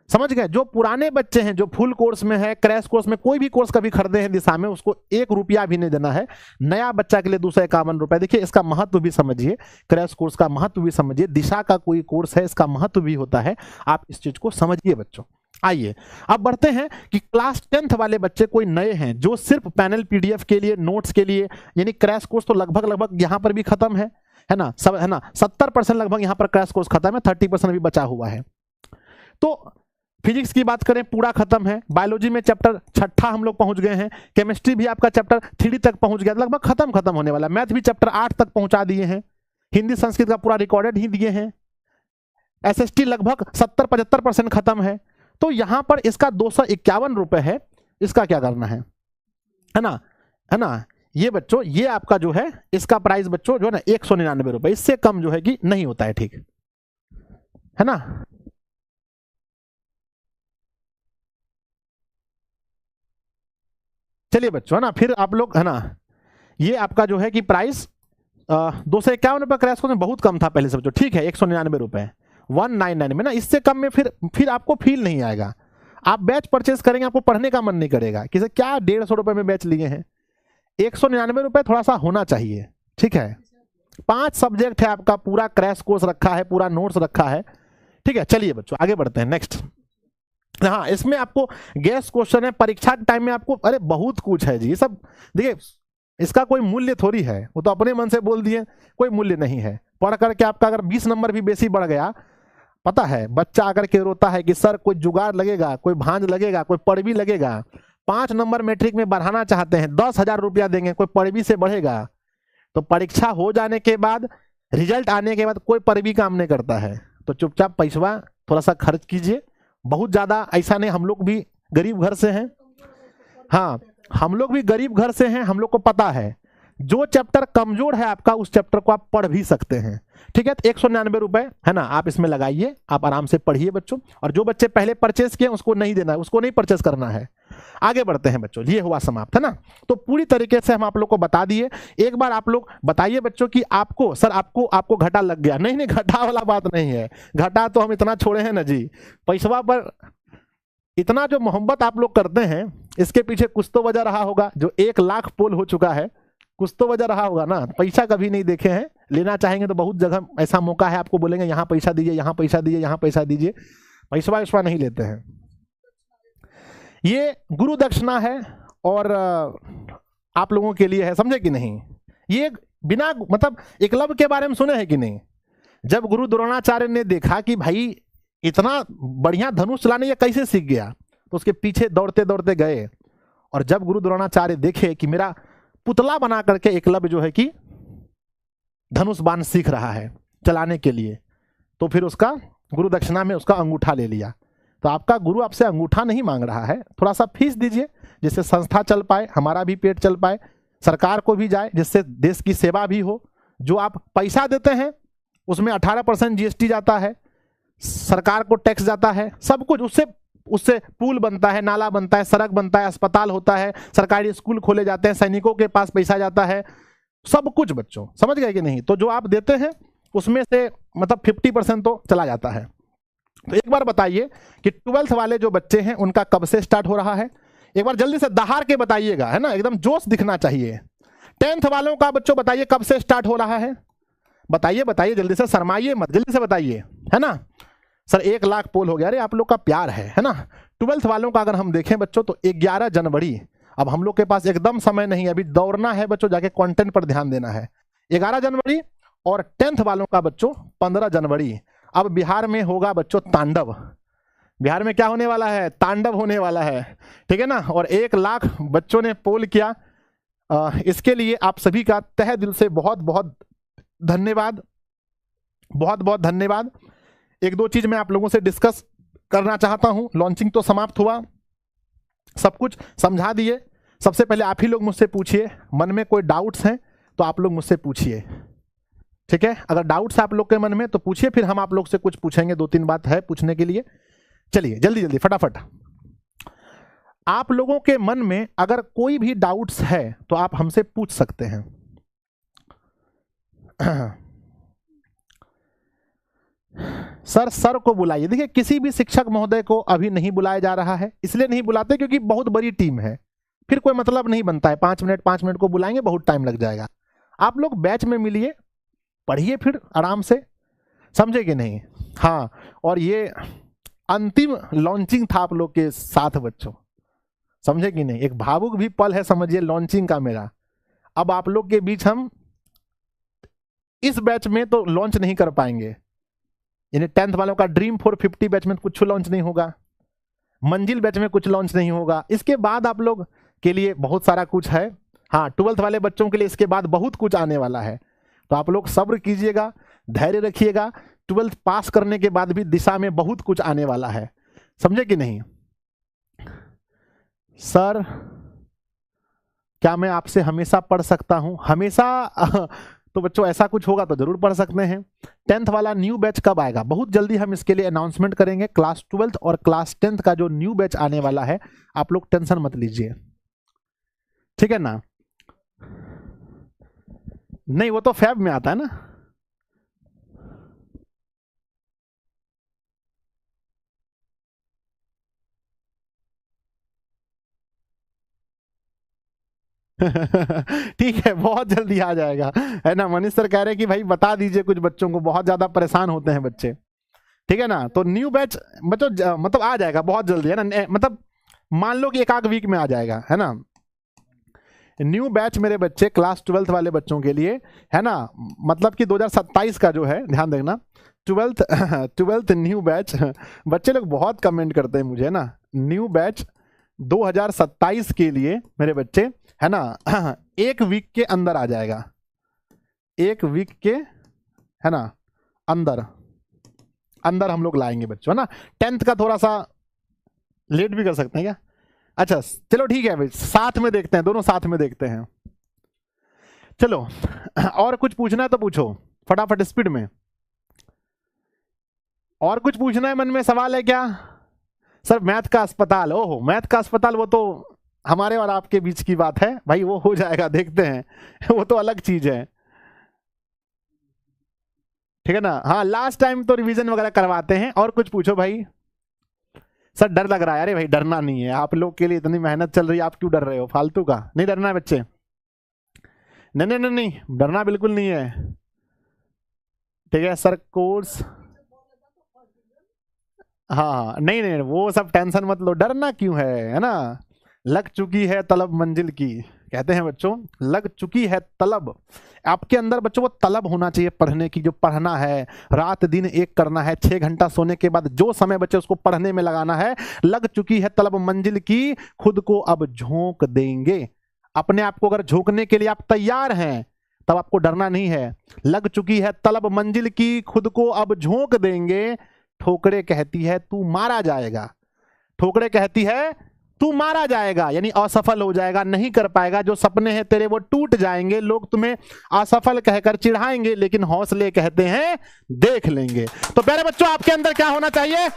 समझ गए। जो पुराने बच्चे हैं, जो फुल कोर्स में है, क्रैश कोर्स में कोई भी कोर्स कभी खरीदे हैं दिशा में, उसको 1 रुपया भी नहीं देना है। नया बच्चा के लिए 251 रुपए। देखिए इसका महत्व भी समझिए, क्रैश कोर्स का महत्व भी समझिए, दिशा का कोई कोर्स है इसका महत्व भी होता है, आप इस चीज को समझिए बच्चों। आइए अब बढ़ते हैं कि क्लास 10th वाले बच्चे कोई नए हैं जो सिर्फ पैनल पीडीएफ के लिए, नोट्स के लिए, यानी क्रैश कोर्स तो लगभग यहाँ पर भी खत्म है ना, सब है ना, 70% लगभग यहाँ पर क्रैश कोर्स खत्म है, 30% भी बचा हुआ है। तो फिजिक्स की बात करें पूरा खत्म है, बायोलॉजी में चैप्टर 6 हम लोग पहुंच गए हैं, केमिस्ट्री भी आपका चैप्टर 3 तक पहुंच गया, लगभग खत्म होने वाला, मैथ भी चैप्टर 8 तक पहुंचा दिए हैं, हिंदी संस्कृत का पूरा रिकॉर्डेड ही दिए हैं, एसएसटी लगभग 70-75% खत्म है। तो यहां पर इसका 251 रुपए है, इसका क्या करना है ना, ये बच्चों, ये आपका जो है इसका प्राइस बच्चों जो है ना 199 रुपए, इससे कम जो है कि नहीं होता है, ठीक है ना। चलिए बच्चों है ना, फिर आप लोग है ना, ये आपका जो है कि प्राइस 251 रुपए क्रैश कोर्स में बहुत कम था पहले से बच्चों, ठीक है, 199 रुपए 199 में ना, इससे कम में फिर आपको फील नहीं आएगा। आप बैच परचेस करेंगे आपको पढ़ने का मन नहीं करेगा, किसे क्या 150 रुपए में बैच लिए हैं, 199 रुपए थोड़ा सा होना चाहिए, ठीक है। 5 सब्जेक्ट है आपका, पूरा क्रैश कोर्स रखा है, पूरा नोट्स रखा है, ठीक है। चलिए बच्चों आगे बढ़ते हैं, नेक्स्ट। हाँ इसमें आपको गैस क्वेश्चन है, परीक्षा के टाइम में आपको, अरे बहुत कुछ है जी, ये सब देखिए, इसका कोई मूल्य थोड़ी है, वो तो अपने मन से बोल दिए, कोई मूल्य नहीं है। पढ़ करके आपका अगर 20 नंबर भी बेसी बढ़ गया, पता है बच्चा आकर के रोता है कि सर कोई जुगाड़ लगेगा, कोई भांज लगेगा, कोई पढ़वी लगेगा, 5 नंबर मैट्रिक में बढ़ाना चाहते हैं, 10,000 रुपया देंगे, कोई पढ़वी से बढ़ेगा। तो परीक्षा हो जाने के बाद, रिजल्ट आने के बाद कोई पढ़वी काम नहीं करता है, तो चुपचाप पैसा थोड़ा सा खर्च कीजिए, बहुत ज्यादा ऐसा नहीं, हम लोग भी गरीब घर से हैं, हाँ हम लोग भी गरीब घर से हैं, हम लोग को पता है, जो चैप्टर कमजोर है आपका उस चैप्टर को आप पढ़ भी सकते हैं, ठीक है। तो 199 रुपए है ना, आप इसमें लगाइए, आप आराम से पढ़िए बच्चों, और जो बच्चे पहले परचेस किए उसको नहीं देना है, उसको नहीं परचेस करना है। आगे बढ़ते हैं बच्चों, ये हुआ समाप्त, है ना। तो पूरी तरीके से हम आप लोग को बता दिए। एक बार आप लोग बताइए बच्चों कि आपको सर आपको घाटा लग गया, नहीं घाटा वाला बात नहीं है, घाटा तो हम इतना छोड़े हैं ना जी, पैसवा पर इतना जो मोहब्बत आप लोग करते हैं, इसके पीछे कुछ तो वजह रहा होगा, जो 1 लाख पोल हो चुका है, कुछ तो वजह रहा होगा ना। पैसा कभी नहीं देखे हैं, लेना चाहेंगे तो बहुत जगह ऐसा मौका है, आपको बोलेंगे यहाँ पैसा दीजिए, यहाँ पैसा दीजिए, यहाँ पैसा दीजिए, पैसा नहीं लेते हैं। ये गुरु दक्षिणा है और आप लोगों के लिए है, समझे कि नहीं। ये बिना मतलब एकलव्य के बारे में सुने हैं कि नहीं। जब गुरु द्रोणाचार्य ने देखा कि भाई इतना बढ़िया धनुष चलाने ये कैसे सीख गया, तो उसके पीछे दौड़ते दौड़ते गए। और जब गुरु द्रोणाचार्य देखे कि मेरा पुतला बना करके एकलव्य जो है कि धनुष बाण सीख रहा है चलाने के लिए, तो फिर उसका गुरु दक्षिणा में उसका अंगूठा ले लिया। तो आपका गुरु आपसे अंगूठा नहीं मांग रहा है, थोड़ा सा फीस दीजिए जिससे संस्था चल पाए, हमारा भी पेट चल पाए, सरकार को भी जाए, जिससे देश की सेवा भी हो। जो आप पैसा देते हैं उसमें 18% जीएसटी जाता है, सरकार को टैक्स जाता है, सब कुछ उससे पुल बनता है, नाला बनता है, सड़क बनता है, अस्पताल होता है, सरकारी स्कूल खोले जाते हैं, सैनिकों के पास पैसा जाता है, सब कुछ बच्चों समझ गए कि नहीं। तो जो आप देते हैं उसमें से मतलब 50% तो चला जाता है। तो एक बार बताइए कि 12th वाले जो बच्चे हैं उनका कब से स्टार्ट हो रहा है, एक बार जल्दी से दहाड़ के बताइएगा, है ना, एकदम जोश दिखना चाहिए। 10th वालों का बच्चों बताइए कब से स्टार्ट हो रहा है, बताइए बताइए जल्दी से, शर्माइए मत, जल्दी से बताइए, है ना। सर 1 लाख पोल हो गया, अरे आप लोग का प्यार है ना। 12th वालों का अगर हम देखें बच्चों तो 11 जनवरी, अब हम लोग के पास एकदम समय नहीं है, अभी दौड़ना है बच्चों, जाके कंटेंट पर ध्यान देना है। 11 जनवरी और 10th वालों का बच्चों 15 जनवरी। अब बिहार में होगा बच्चों तांडव, बिहार में क्या होने वाला है, तांडव होने वाला है, ठीक है ना। और 1 लाख बच्चों ने पोल किया, इसके लिए आप सभी का तहे दिल से बहुत बहुत धन्यवाद, बहुत बहुत धन्यवाद। 1-2 चीज मैं आप लोगों से डिस्कस करना चाहता हूं। लॉन्चिंग तो समाप्त हुआ, सब कुछ समझा दिए। सबसे पहले आप ही लोग मुझसे पूछिए, मन में कोई डाउट्स हैं तो आप लोग मुझसे पूछिए, ठीक है। अगर डाउट्स आप लोग के मन में तो पूछिए, फिर हम आप लोग से कुछ पूछेंगे, 2-3 बात है पूछने के लिए। चलिए जल्दी जल्दी फटाफट, आप लोगों के मन में अगर कोई भी डाउट्स है तो आप हमसे पूछ सकते हैं। सर को बुलाइए। देखिए किसी भी शिक्षक महोदय को अभी नहीं बुलाया जा रहा है, इसलिए नहीं बुलाते क्योंकि बहुत बड़ी टीम है, फिर कोई मतलब नहीं बनता है। 5 मिनट को बुलाएंगे, बहुत टाइम लग जाएगा। आप लोग बैच में मिलिए, पढ़िए फिर आराम से, समझे कि नहीं। हाँ, और ये अंतिम लॉन्चिंग था आप लोग के साथ बच्चों, समझे कि नहीं। एक भावुक भी पल है समझिए लॉन्चिंग का मेरा। अब आप लोग के बीच हम इस बैच में तो लॉन्च नहीं कर पाएंगे, यानी 10th वालों का ड्रीम 450 बैच में कुछ लॉन्च नहीं होगा, मंजिल बैच में कुछ लॉन्च नहीं होगा। इसके बाद आप लोग के लिए बहुत सारा कुछ है। हाँ, 12th वाले बच्चों के लिए इसके बाद बहुत कुछ आने वाला है, तो आप लोग सब्र कीजिएगा, धैर्य रखिएगा। 12th पास करने के बाद भी दिशा में बहुत कुछ आने वाला है, समझे कि नहीं। सर क्या मैं आपसे हमेशा पढ़ सकता हूं, हमेशा तो बच्चों ऐसा कुछ होगा तो जरूर पढ़ सकते हैं। 10th वाला न्यू बैच कब आएगा, बहुत जल्दी हम इसके लिए अनाउंसमेंट करेंगे। क्लास 12th और क्लास 10th का जो न्यू बैच आने वाला है, आप लोग टेंशन मत लीजिए, ठीक है ना। नहीं वो तो फैब में आता है ना। ठीक है, बहुत जल्दी आ जाएगा, है ना। मनीष सर कह रहे हैं कि भाई बता दीजिए कुछ बच्चों को, बहुत ज्यादा परेशान होते हैं बच्चे, ठीक है ना। तो न्यू बैच बच्चों मतलब आ जाएगा बहुत जल्दी, है ना। मतलब मान लो कि 1 वीक में आ जाएगा, है ना। न्यू बैच मेरे बच्चे क्लास 12th वाले बच्चों के लिए, है ना, मतलब कि 2027 का जो है, ध्यान देखना। 12th न्यू बैच, बच्चे लोग बहुत कमेंट करते हैं मुझे ना। न्यू बैच 2027 के लिए मेरे बच्चे, है ना, 1 वीक के अंदर आ जाएगा, 1 वीक के, है ना, अंदर हम लोग लाएंगे बच्चों, है ना। 10th का थोड़ा सा लेट भी कर सकते हैं क्या। अच्छा चलो ठीक है भाई, साथ में देखते हैं, दोनों साथ में देखते हैं। चलो और कुछ पूछना है तो पूछो फटाफट स्पीड में। और कुछ पूछना है मन में, सवाल है क्या। सर मैथ का अस्पताल, ओहो मैथ का अस्पताल, वो तो हमारे और आपके बीच की बात है भाई, वो हो जाएगा, देखते हैं वो तो अलग चीज है, ठीक है ना। हाँ लास्ट टाइम तो रिवीजन वगैरह करवाते हैं। और कुछ पूछो भाई। सर डर लग रहा है, अरे भाई डरना नहीं है, आप लोग के लिए इतनी मेहनत चल रही है, आप क्यों डर रहे हो फालतू का, नहीं डरना है बच्चे, नहीं नहीं नहीं नहीं डरना बिल्कुल नहीं है, ठीक है। सर कोर्स हाँ नहीं नहीं वो सब टेंशन मत लो, डरना क्यों है ना। लग चुकी है तलब मंजिल की, कहते हैं बच्चों लग चुकी है तलब। आपके अंदर बच्चों वो तलब होना चाहिए पढ़ने की, जो पढ़ना है रात दिन एक करना है, 6 घंटा सोने के बाद जो समय बचे उसको पढ़ने में लगाना है। लग चुकी है तलब मंजिल की, खुद को अब झोंक देंगे। अपने आप को अगर झोंकने के लिए आप तैयार हैं तब आपको डरना नहीं है। लग चुकी है तलब मंजिल की, खुद को अब झोंक देंगे। ठोकरे कहती है तू मारा जाएगा, ठोकरे कहती है तू मारा जाएगा, यानी असफल हो जाएगा, नहीं कर पाएगा। जो सपने हैं तेरे वो टूट जाएंगे। लोग तुम्हें असफल कहकर चिढ़ाएंगे, लेकिन हौसले कहते हैं देख लेंगे। तो प्यारे बच्चों आपके अंदर क्या होना चाहिए,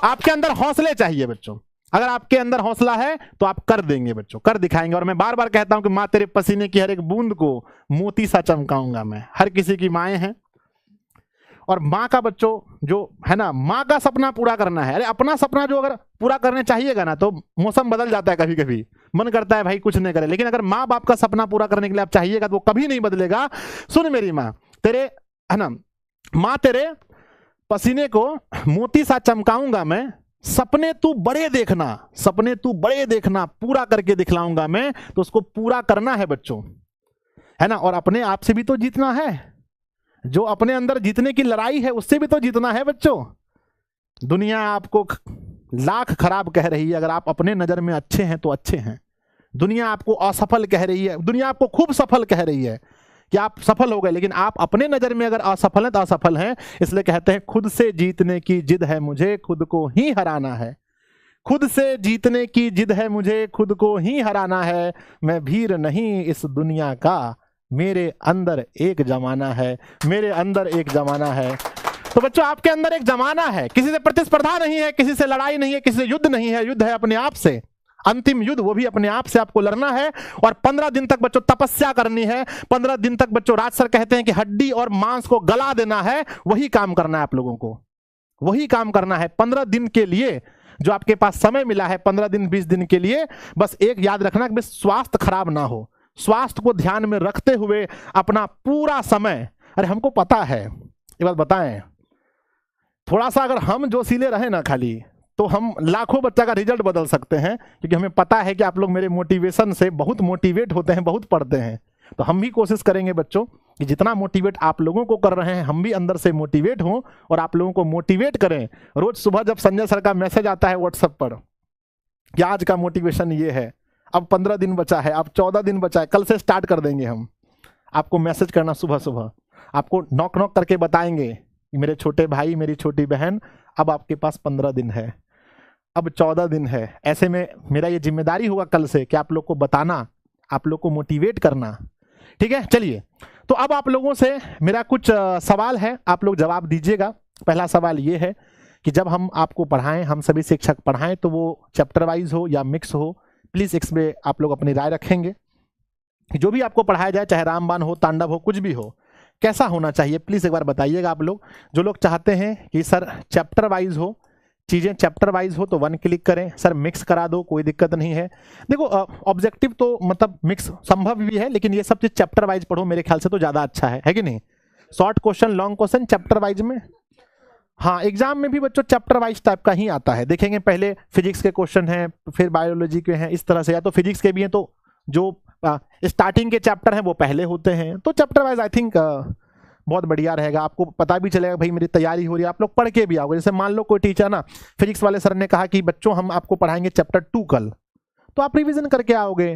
आपके अंदर हौसले चाहिए बच्चों। अगर आपके अंदर हौसला है तो आप कर देंगे बच्चों, कर दिखाएंगे। और मैं बार बार कहता हूं कि माँ तेरे पसीने की हर एक बूंद को मोती सा चमकाऊंगा मैं। हर किसी की माएँ हैं, और माँ का बच्चों जो है ना, माँ का सपना पूरा करना है। अरे अपना सपना जो अगर पूरा करने चाहिएगा ना तो मौसम बदल जाता है, कभी कभी मन करता है भाई कुछ नहीं करे, लेकिन अगर माँ बाप का सपना पूरा करने के लिए आप चाहिएगा तो वो कभी नहीं बदलेगा। सुन मेरी माँ, तेरे है ना, माँ तेरे पसीने को मोती सा चमकाऊंगा मैं। सपने तू बड़े देखना, सपने तू बड़े देखना, पूरा करके दिखलाऊंगा मैं। तो उसको पूरा करना है बच्चों, है ना। और अपने आप से भी तो जीतना है, जो अपने अंदर जीतने की लड़ाई है उससे भी तो जीतना है बच्चों। दुनिया आपको लाख खराब कह रही है, अगर आप अपने नजर में अच्छे हैं तो अच्छे हैं। दुनिया आपको असफल कह रही है, दुनिया आपको खूब सफल कह रही है कि आप सफल हो गए, लेकिन आप अपने नजर में अगर असफल हैं तो असफल हैं। इसलिए कहते हैं खुद से जीतने की जिद है मुझे, खुद को ही हराना है। खुद से जीतने की जिद है मुझे, खुद को ही हराना है। मैं भीर नहीं इस दुनिया का, मेरे अंदर एक जमाना है, मेरे अंदर एक जमाना है। तो बच्चों आपके अंदर एक जमाना है, किसी से प्रतिस्पर्धा नहीं है, किसी से लड़ाई नहीं है, किसी से युद्ध नहीं है। युद्ध है अपने आप से, अंतिम युद्ध वो भी अपने आप से आपको लड़ना है। और 15 दिन तक बच्चों तपस्या करनी है। 15 दिन तक बच्चों, राज सर कहते हैं कि हड्डी और मांस को गला देना है। वही काम करना है आप लोगों को, वही काम करना है 15 दिन के लिए जो आपके पास समय मिला है। 15 दिन 20 दिन के लिए बस एक याद रखना कि स्वास्थ्य खराब ना हो। स्वास्थ्य को ध्यान में रखते हुए अपना पूरा समय, अरे हमको पता है, ये बात बताएं, थोड़ा सा अगर हम जो सीले रहे ना खाली, तो हम लाखों बच्चा का रिजल्ट बदल सकते हैं। क्योंकि हमें पता है कि आप लोग मेरे मोटिवेशन से बहुत मोटिवेट होते हैं, बहुत पढ़ते हैं। तो हम भी कोशिश करेंगे बच्चों कि जितना मोटिवेट आप लोगों को कर रहे हैं, हम भी अंदर से मोटिवेट हों और आप लोगों को मोटिवेट करें। रोज सुबह जब संजय सर का मैसेज आता है व्हाट्सएप पर कि आज का मोटिवेशन ये है, अब 15 दिन बचा है, अब 14 दिन बचा है, कल से स्टार्ट कर देंगे हम आपको मैसेज करना सुबह सुबह। आपको नॉक नॉक करके बताएंगे कि मेरे छोटे भाई, मेरी छोटी बहन, अब आपके पास 15 दिन है, अब 14 दिन है। ऐसे में मेरा ये जिम्मेदारी होगा कल से कि आप लोग को बताना, आप लोग को मोटिवेट करना। ठीक है, चलिए। तो अब आप लोगों से मेरा कुछ सवाल है, आप लोग जवाब दीजिएगा। पहला सवाल ये है कि जब हम आपको पढ़ाएं, हम सभी शिक्षक पढ़ाएं, तो वो चैप्टर वाइज हो या मिक्स हो, प्लीज इसमें आप लोग अपनी राय रखेंगे। जो भी आपको पढ़ाया जाए, चाहे रामबाण हो, तांडव हो, कुछ भी हो, कैसा होना चाहिए प्लीज एक बार बताइएगा आप लोग। जो लोग चाहते हैं कि सर चैप्टर वाइज हो, चीजें चैप्टर वाइज हो, तो 1 क्लिक करें। सर मिक्स करा दो, कोई दिक्कत नहीं है। देखो ऑब्जेक्टिव तो मतलब मिक्स संभव भी है, लेकिन ये सब चीज चैप्टर वाइज पढ़ो, मेरे ख्याल से तो ज्यादा अच्छा है कि नहीं। Short question, long question chapter wise में, हाँ एग्जाम में भी बच्चों चैप्टर वाइज टाइप का ही आता है। देखेंगे पहले फिजिक्स के क्वेश्चन हैं, फिर बायोलॉजी के हैं, इस तरह से। या तो फिजिक्स के भी हैं तो जो स्टार्टिंग के चैप्टर हैं वो पहले होते हैं। तो चैप्टर वाइज आई थिंक बहुत बढ़िया रहेगा। आपको पता भी चलेगा भाई मेरी तैयारी हो रही है, आप लोग पढ़ के भी आओगे। जैसे मान लो कोई टीचर ना, फिजिक्स वाले सर ने कहा कि बच्चों हम आपको पढ़ाएंगे चैप्टर 2 कल, तो आप रिवीजन करके आओगे।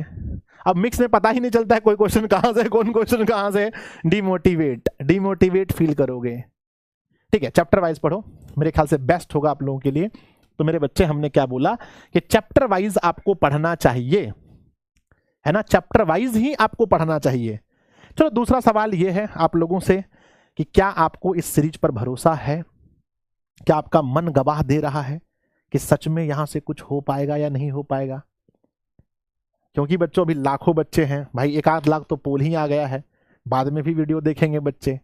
अब मिक्स में पता ही नहीं चलता है कोई क्वेश्चन कहाँ से, कौन क्वेश्चन कहाँ से, डिमोटिवेट फील करोगे। ठीक है, चैप्टर वाइज पढ़ो, मेरे ख्याल से बेस्ट होगा आप लोगों के लिए। तो मेरे बच्चे, हमने क्या बोला कि चैप्टर वाइज आपको पढ़ना चाहिए, है ना, चैप्टर वाइज ही आपको पढ़ना चाहिए। चलो दूसरा सवाल ये है आप लोगों से कि क्या आपको इस सीरीज पर भरोसा है, क्या आपका मन गवाह दे रहा है कि सच में यहां से कुछ हो पाएगा या नहीं हो पाएगा। क्योंकि बच्चों अभी लाखों बच्चे हैं भाई, 1-8 लाख तो पोल ही आ गया है, बाद में भी वीडियो देखेंगे बच्चे।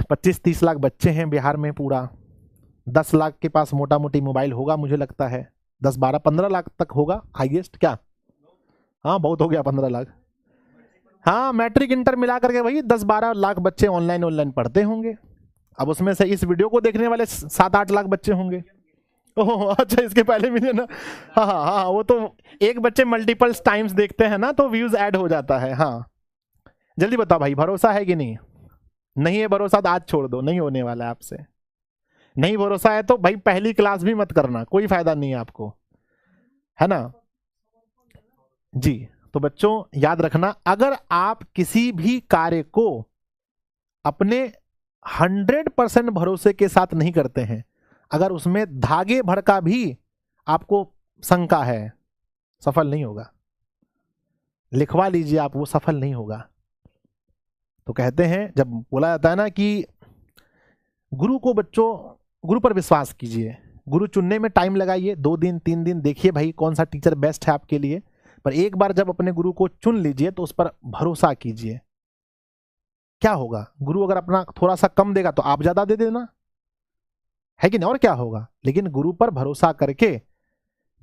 25-30 लाख बच्चे हैं बिहार में पूरा, 10 लाख के पास मोटा मोटी मोबाइल होगा मुझे लगता है, 10-12-15 लाख तक होगा हाईएस्ट। क्या, हाँ बहुत हो गया 15 लाख। हाँ मैट्रिक इंटर मिला करके वही 10-12 लाख बच्चे ऑनलाइन पढ़ते होंगे। अब उसमें से इस वीडियो को देखने वाले 7-8 लाख बच्चे होंगे। ओह अच्छा, इसके पहले भी ना, हाँ हाँ हाँ, वो तो एक बच्चे मल्टीपल टाइम्स देखते हैं ना तो व्यूज ऐड हो जाता है। हाँ जल्दी बताओ भाई, भरोसा है कि नहीं? नहीं है भरोसा तो आज छोड़ दो, नहीं होने वाला है आपसे। नहीं भरोसा है तो भाई पहली क्लास भी मत करना, कोई फायदा नहीं है आपको, है ना जी। तो बच्चों याद रखना, अगर आप किसी भी कार्य को अपने 100% भरोसे के साथ नहीं करते हैं, अगर उसमें धागे भर का भी आपको शंका है, सफल नहीं होगा। लिखवा लीजिए आप, वो सफल नहीं होगा। तो कहते हैं, जब बोला जाता है ना कि गुरु को बच्चों, गुरु पर विश्वास कीजिए, गुरु चुनने में टाइम लगाइए, 2 दिन 3 दिन देखिए भाई कौन सा टीचर बेस्ट है आपके लिए, पर एक बार जब अपने गुरु को चुन लीजिए तो उस पर भरोसा कीजिए। क्या होगा, गुरु अगर अपना थोड़ा सा कम देगा तो आप ज्यादा दे देना, है कि नहीं, और क्या होगा। लेकिन गुरु पर भरोसा करके,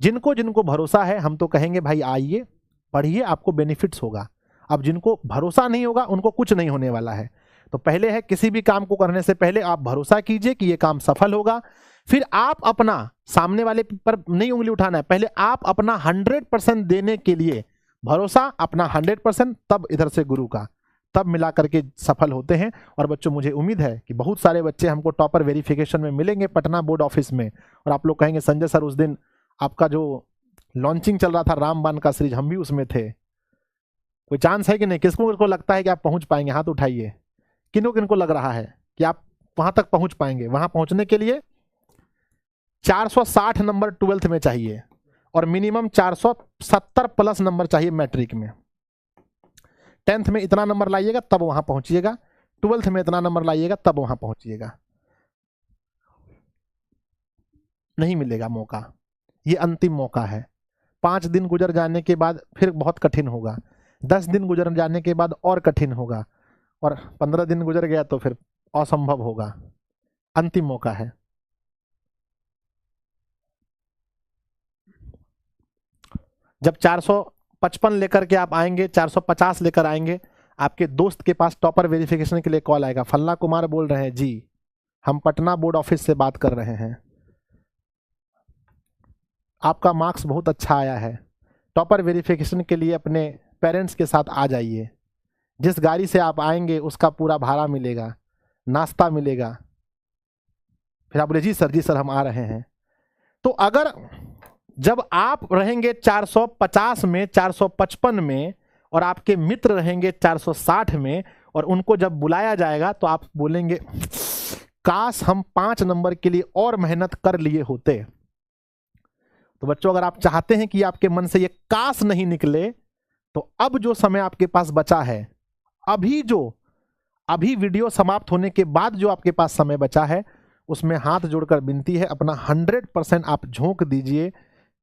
जिनको जिनको भरोसा है हम तो कहेंगे भाई आइए पढ़िए, आपको बेनिफिट्स होगा। अब जिनको भरोसा नहीं होगा उनको कुछ नहीं होने वाला है। तो पहले है, किसी भी काम को करने से पहले आप भरोसा कीजिए कि ये काम सफल होगा, फिर आप अपना, सामने वाले पर नहीं उंगली उठाना है, पहले आप अपना 100% देने के लिए भरोसा, अपना 100%, तब इधर से गुरु का, तब मिला करके सफल होते हैं। और बच्चों मुझे उम्मीद है कि बहुत सारे बच्चे हमको टॉपर वेरिफिकेशन में मिलेंगे पटना बोर्ड ऑफिस में, और आप लोग कहेंगे संजय सर उस दिन आपका जो लॉन्चिंग चल रहा था रामबाण का सीरीज, हम भी उसमें थे। कोई चांस है कि नहीं? किसको किसको लगता है कि आप पहुंच पाएंगे? हाथ उठाइए। किनको किनको लग रहा है कि आप वहां तक पहुंच पाएंगे? वहां पहुंचने के लिए 460 नंबर 12th में चाहिए और मिनिमम 470 प्लस नंबर चाहिए मैट्रिक में। 10th में इतना नंबर लाइएगा तब वहां पहुंचिएगा, 12th में इतना नंबर लाइएगा तब वहां पहुंचिएगा। नहीं मिलेगा मौका, ये अंतिम मौका है। 5 दिन गुजर जाने के बाद फिर बहुत कठिन होगा, 10 दिन गुजर जाने के बाद और कठिन होगा, और 15 दिन गुजर गया तो फिर असंभव होगा। अंतिम मौका है। जब 455 लेकर के आप आएंगे, 450 लेकर आएंगे, आपके दोस्त के पास टॉपर वेरिफिकेशन के लिए कॉल आएगा, फल्ला कुमार बोल रहे हैं जी, हम पटना बोर्ड ऑफिस से बात कर रहे हैं, आपका मार्क्स बहुत अच्छा आया है, टॉपर वेरिफिकेशन के लिए अपने पेरेंट्स के साथ आ जाइए, जिस गाड़ी से आप आएंगे उसका पूरा भाड़ा मिलेगा, नाश्ता मिलेगा। फिर आप बोले जी सर हम आ रहे हैं। तो अगर जब आप रहेंगे 450 में, 455 में, और आपके मित्र रहेंगे 460 में, और उनको जब बुलाया जाएगा तो आप बोलेंगे काश हम 5 नंबर के लिए और मेहनत कर लिए होते। तो बच्चों अगर आप चाहते हैं कि आपके मन से ये काश नहीं निकले, तो अब जो समय आपके पास बचा है, अभी वीडियो समाप्त होने के बाद जो आपके पास समय बचा है, उसमें हाथ जोड़कर विनती है अपना 100% आप झोंक दीजिए,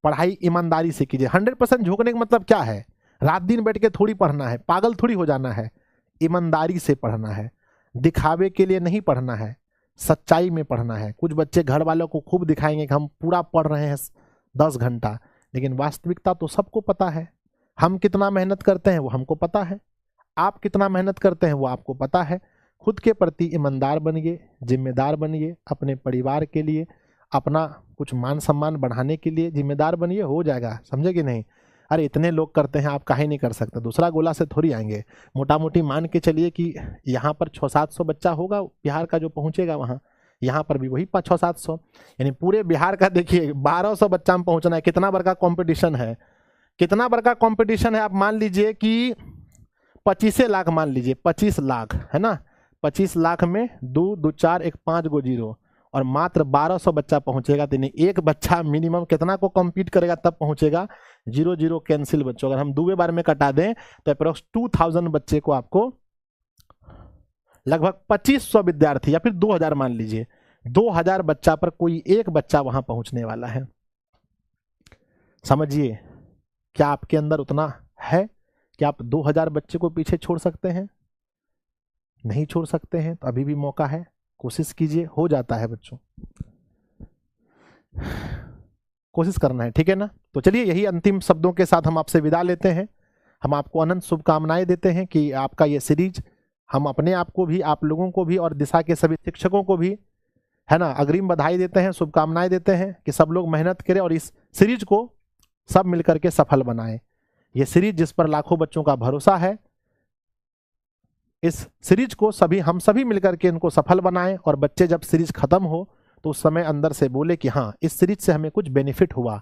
पढ़ाई ईमानदारी से कीजिए। 100% झोंकने का मतलब क्या है? रात दिन बैठ के थोड़ी पढ़ना है, पागल थोड़ी हो जाना है, ईमानदारी से पढ़ना है, दिखावे के लिए नहीं पढ़ना है, सच्चाई में पढ़ना है। कुछ बच्चे घर वालों को खूब दिखाएंगे कि हम पूरा पढ़ रहे हैं 10 घंटा, लेकिन वास्तविकता तो सबको पता है। हम कितना मेहनत करते हैं वो हमको पता है, आप कितना मेहनत करते हैं वो आपको पता है। खुद के प्रति ईमानदार बनिए, जिम्मेदार बनिए, अपने परिवार के लिए, अपना कुछ मान सम्मान बढ़ाने के लिए जिम्मेदार बनिए, हो जाएगा। समझे कि नहीं? अरे इतने लोग करते हैं, आप काहे नहीं कर सकते? दूसरा गोला से थोड़ी आएंगे। मोटा मोटी मान के चलिए कि यहाँ पर 600-700 बच्चा होगा बिहार का जो पहुँचेगा वहाँ, यहाँ पर भी वही 600-700, यानी पूरे बिहार का देखिए 1200 बच्चा में पहुँचना है। कितना बड़ा कॉम्पिटिशन है, कितना बड़ा कॉम्पिटिशन है। आप मान लीजिए कि 25 लाख, मान लीजिए 25 लाख है ना, 25 लाख में 2 2 4 1 5 गो जीरो, और मात्र 1200 बच्चा पहुंचेगा। तो एक बच्चा मिनिमम कितना को कम्पीट करेगा तब पहुंचेगा? 0 0 कैंसिल बच्चों। अगर हम 2 बार में कटा दें तो अप्रोक्स 2000 बच्चे को आपको, लगभग 2500 विद्यार्थी या फिर 2000 मान लीजिए, 2000 बच्चा पर कोई एक बच्चा वहां पहुंचने वाला है। समझिए, क्या आपके अंदर उतना है कि आप 2000 बच्चे को पीछे छोड़ सकते हैं? नहीं छोड़ सकते हैं तो अभी भी मौका है, कोशिश कीजिए, हो जाता है बच्चों, कोशिश करना है, ठीक है ना? तो चलिए यही अंतिम शब्दों के साथ हम आपसे विदा लेते हैं। हम आपको अनंत शुभकामनाएं देते हैं कि आपका ये सीरीज हम अपने आप को भी, आप लोगों को भी और दिशा के सभी शिक्षकों को भी, है ना, अग्रिम बधाई देते हैं, शुभकामनाएं देते हैं कि सब लोग मेहनत करें और इस सीरीज को सब मिलकर के सफल बनाएं। ये सीरीज जिस पर लाखों बच्चों का भरोसा है, इस सीरीज को हम सभी मिलकर के इनको सफल बनाएं और बच्चे जब सीरीज खत्म हो तो उस समय अंदर से बोले कि हाँ, इस सीरीज से हमें कुछ बेनिफिट हुआ।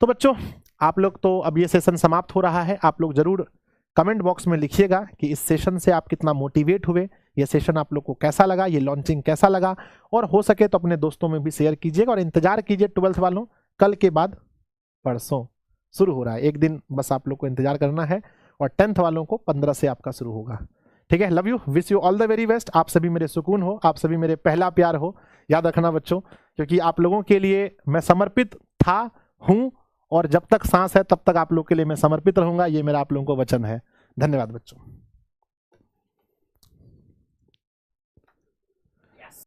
तो बच्चों, आप लोग तो अब ये सेशन समाप्त हो रहा है, आप लोग जरूर कमेंट बॉक्स में लिखिएगा कि इस सेशन से आप कितना मोटिवेट हुए, ये सेशन आप लोग को कैसा लगा, ये लॉन्चिंग कैसा लगा, और हो सके तो अपने दोस्तों में भी शेयर कीजिएगा। और इंतजार कीजिए 12th वालों, कल के बाद परसों शुरू हो रहा है, एक दिन बस आप लोग को इंतजार करना है, और 10th वालों को 15 से आपका शुरू होगा। ठीक है, love you, wish you all the very best. आप सभी मेरे सुकून हो, आप सभी मेरे पहला प्यार हो, याद रखना बच्चों, क्योंकि आप लोगों के लिए मैं समर्पित था, हूं, और जब तक सांस है तब तक आप लोग के लिए मैं समर्पित रहूंगा। ये मेरा आप लोगों को वचन है। धन्यवाद बच्चों।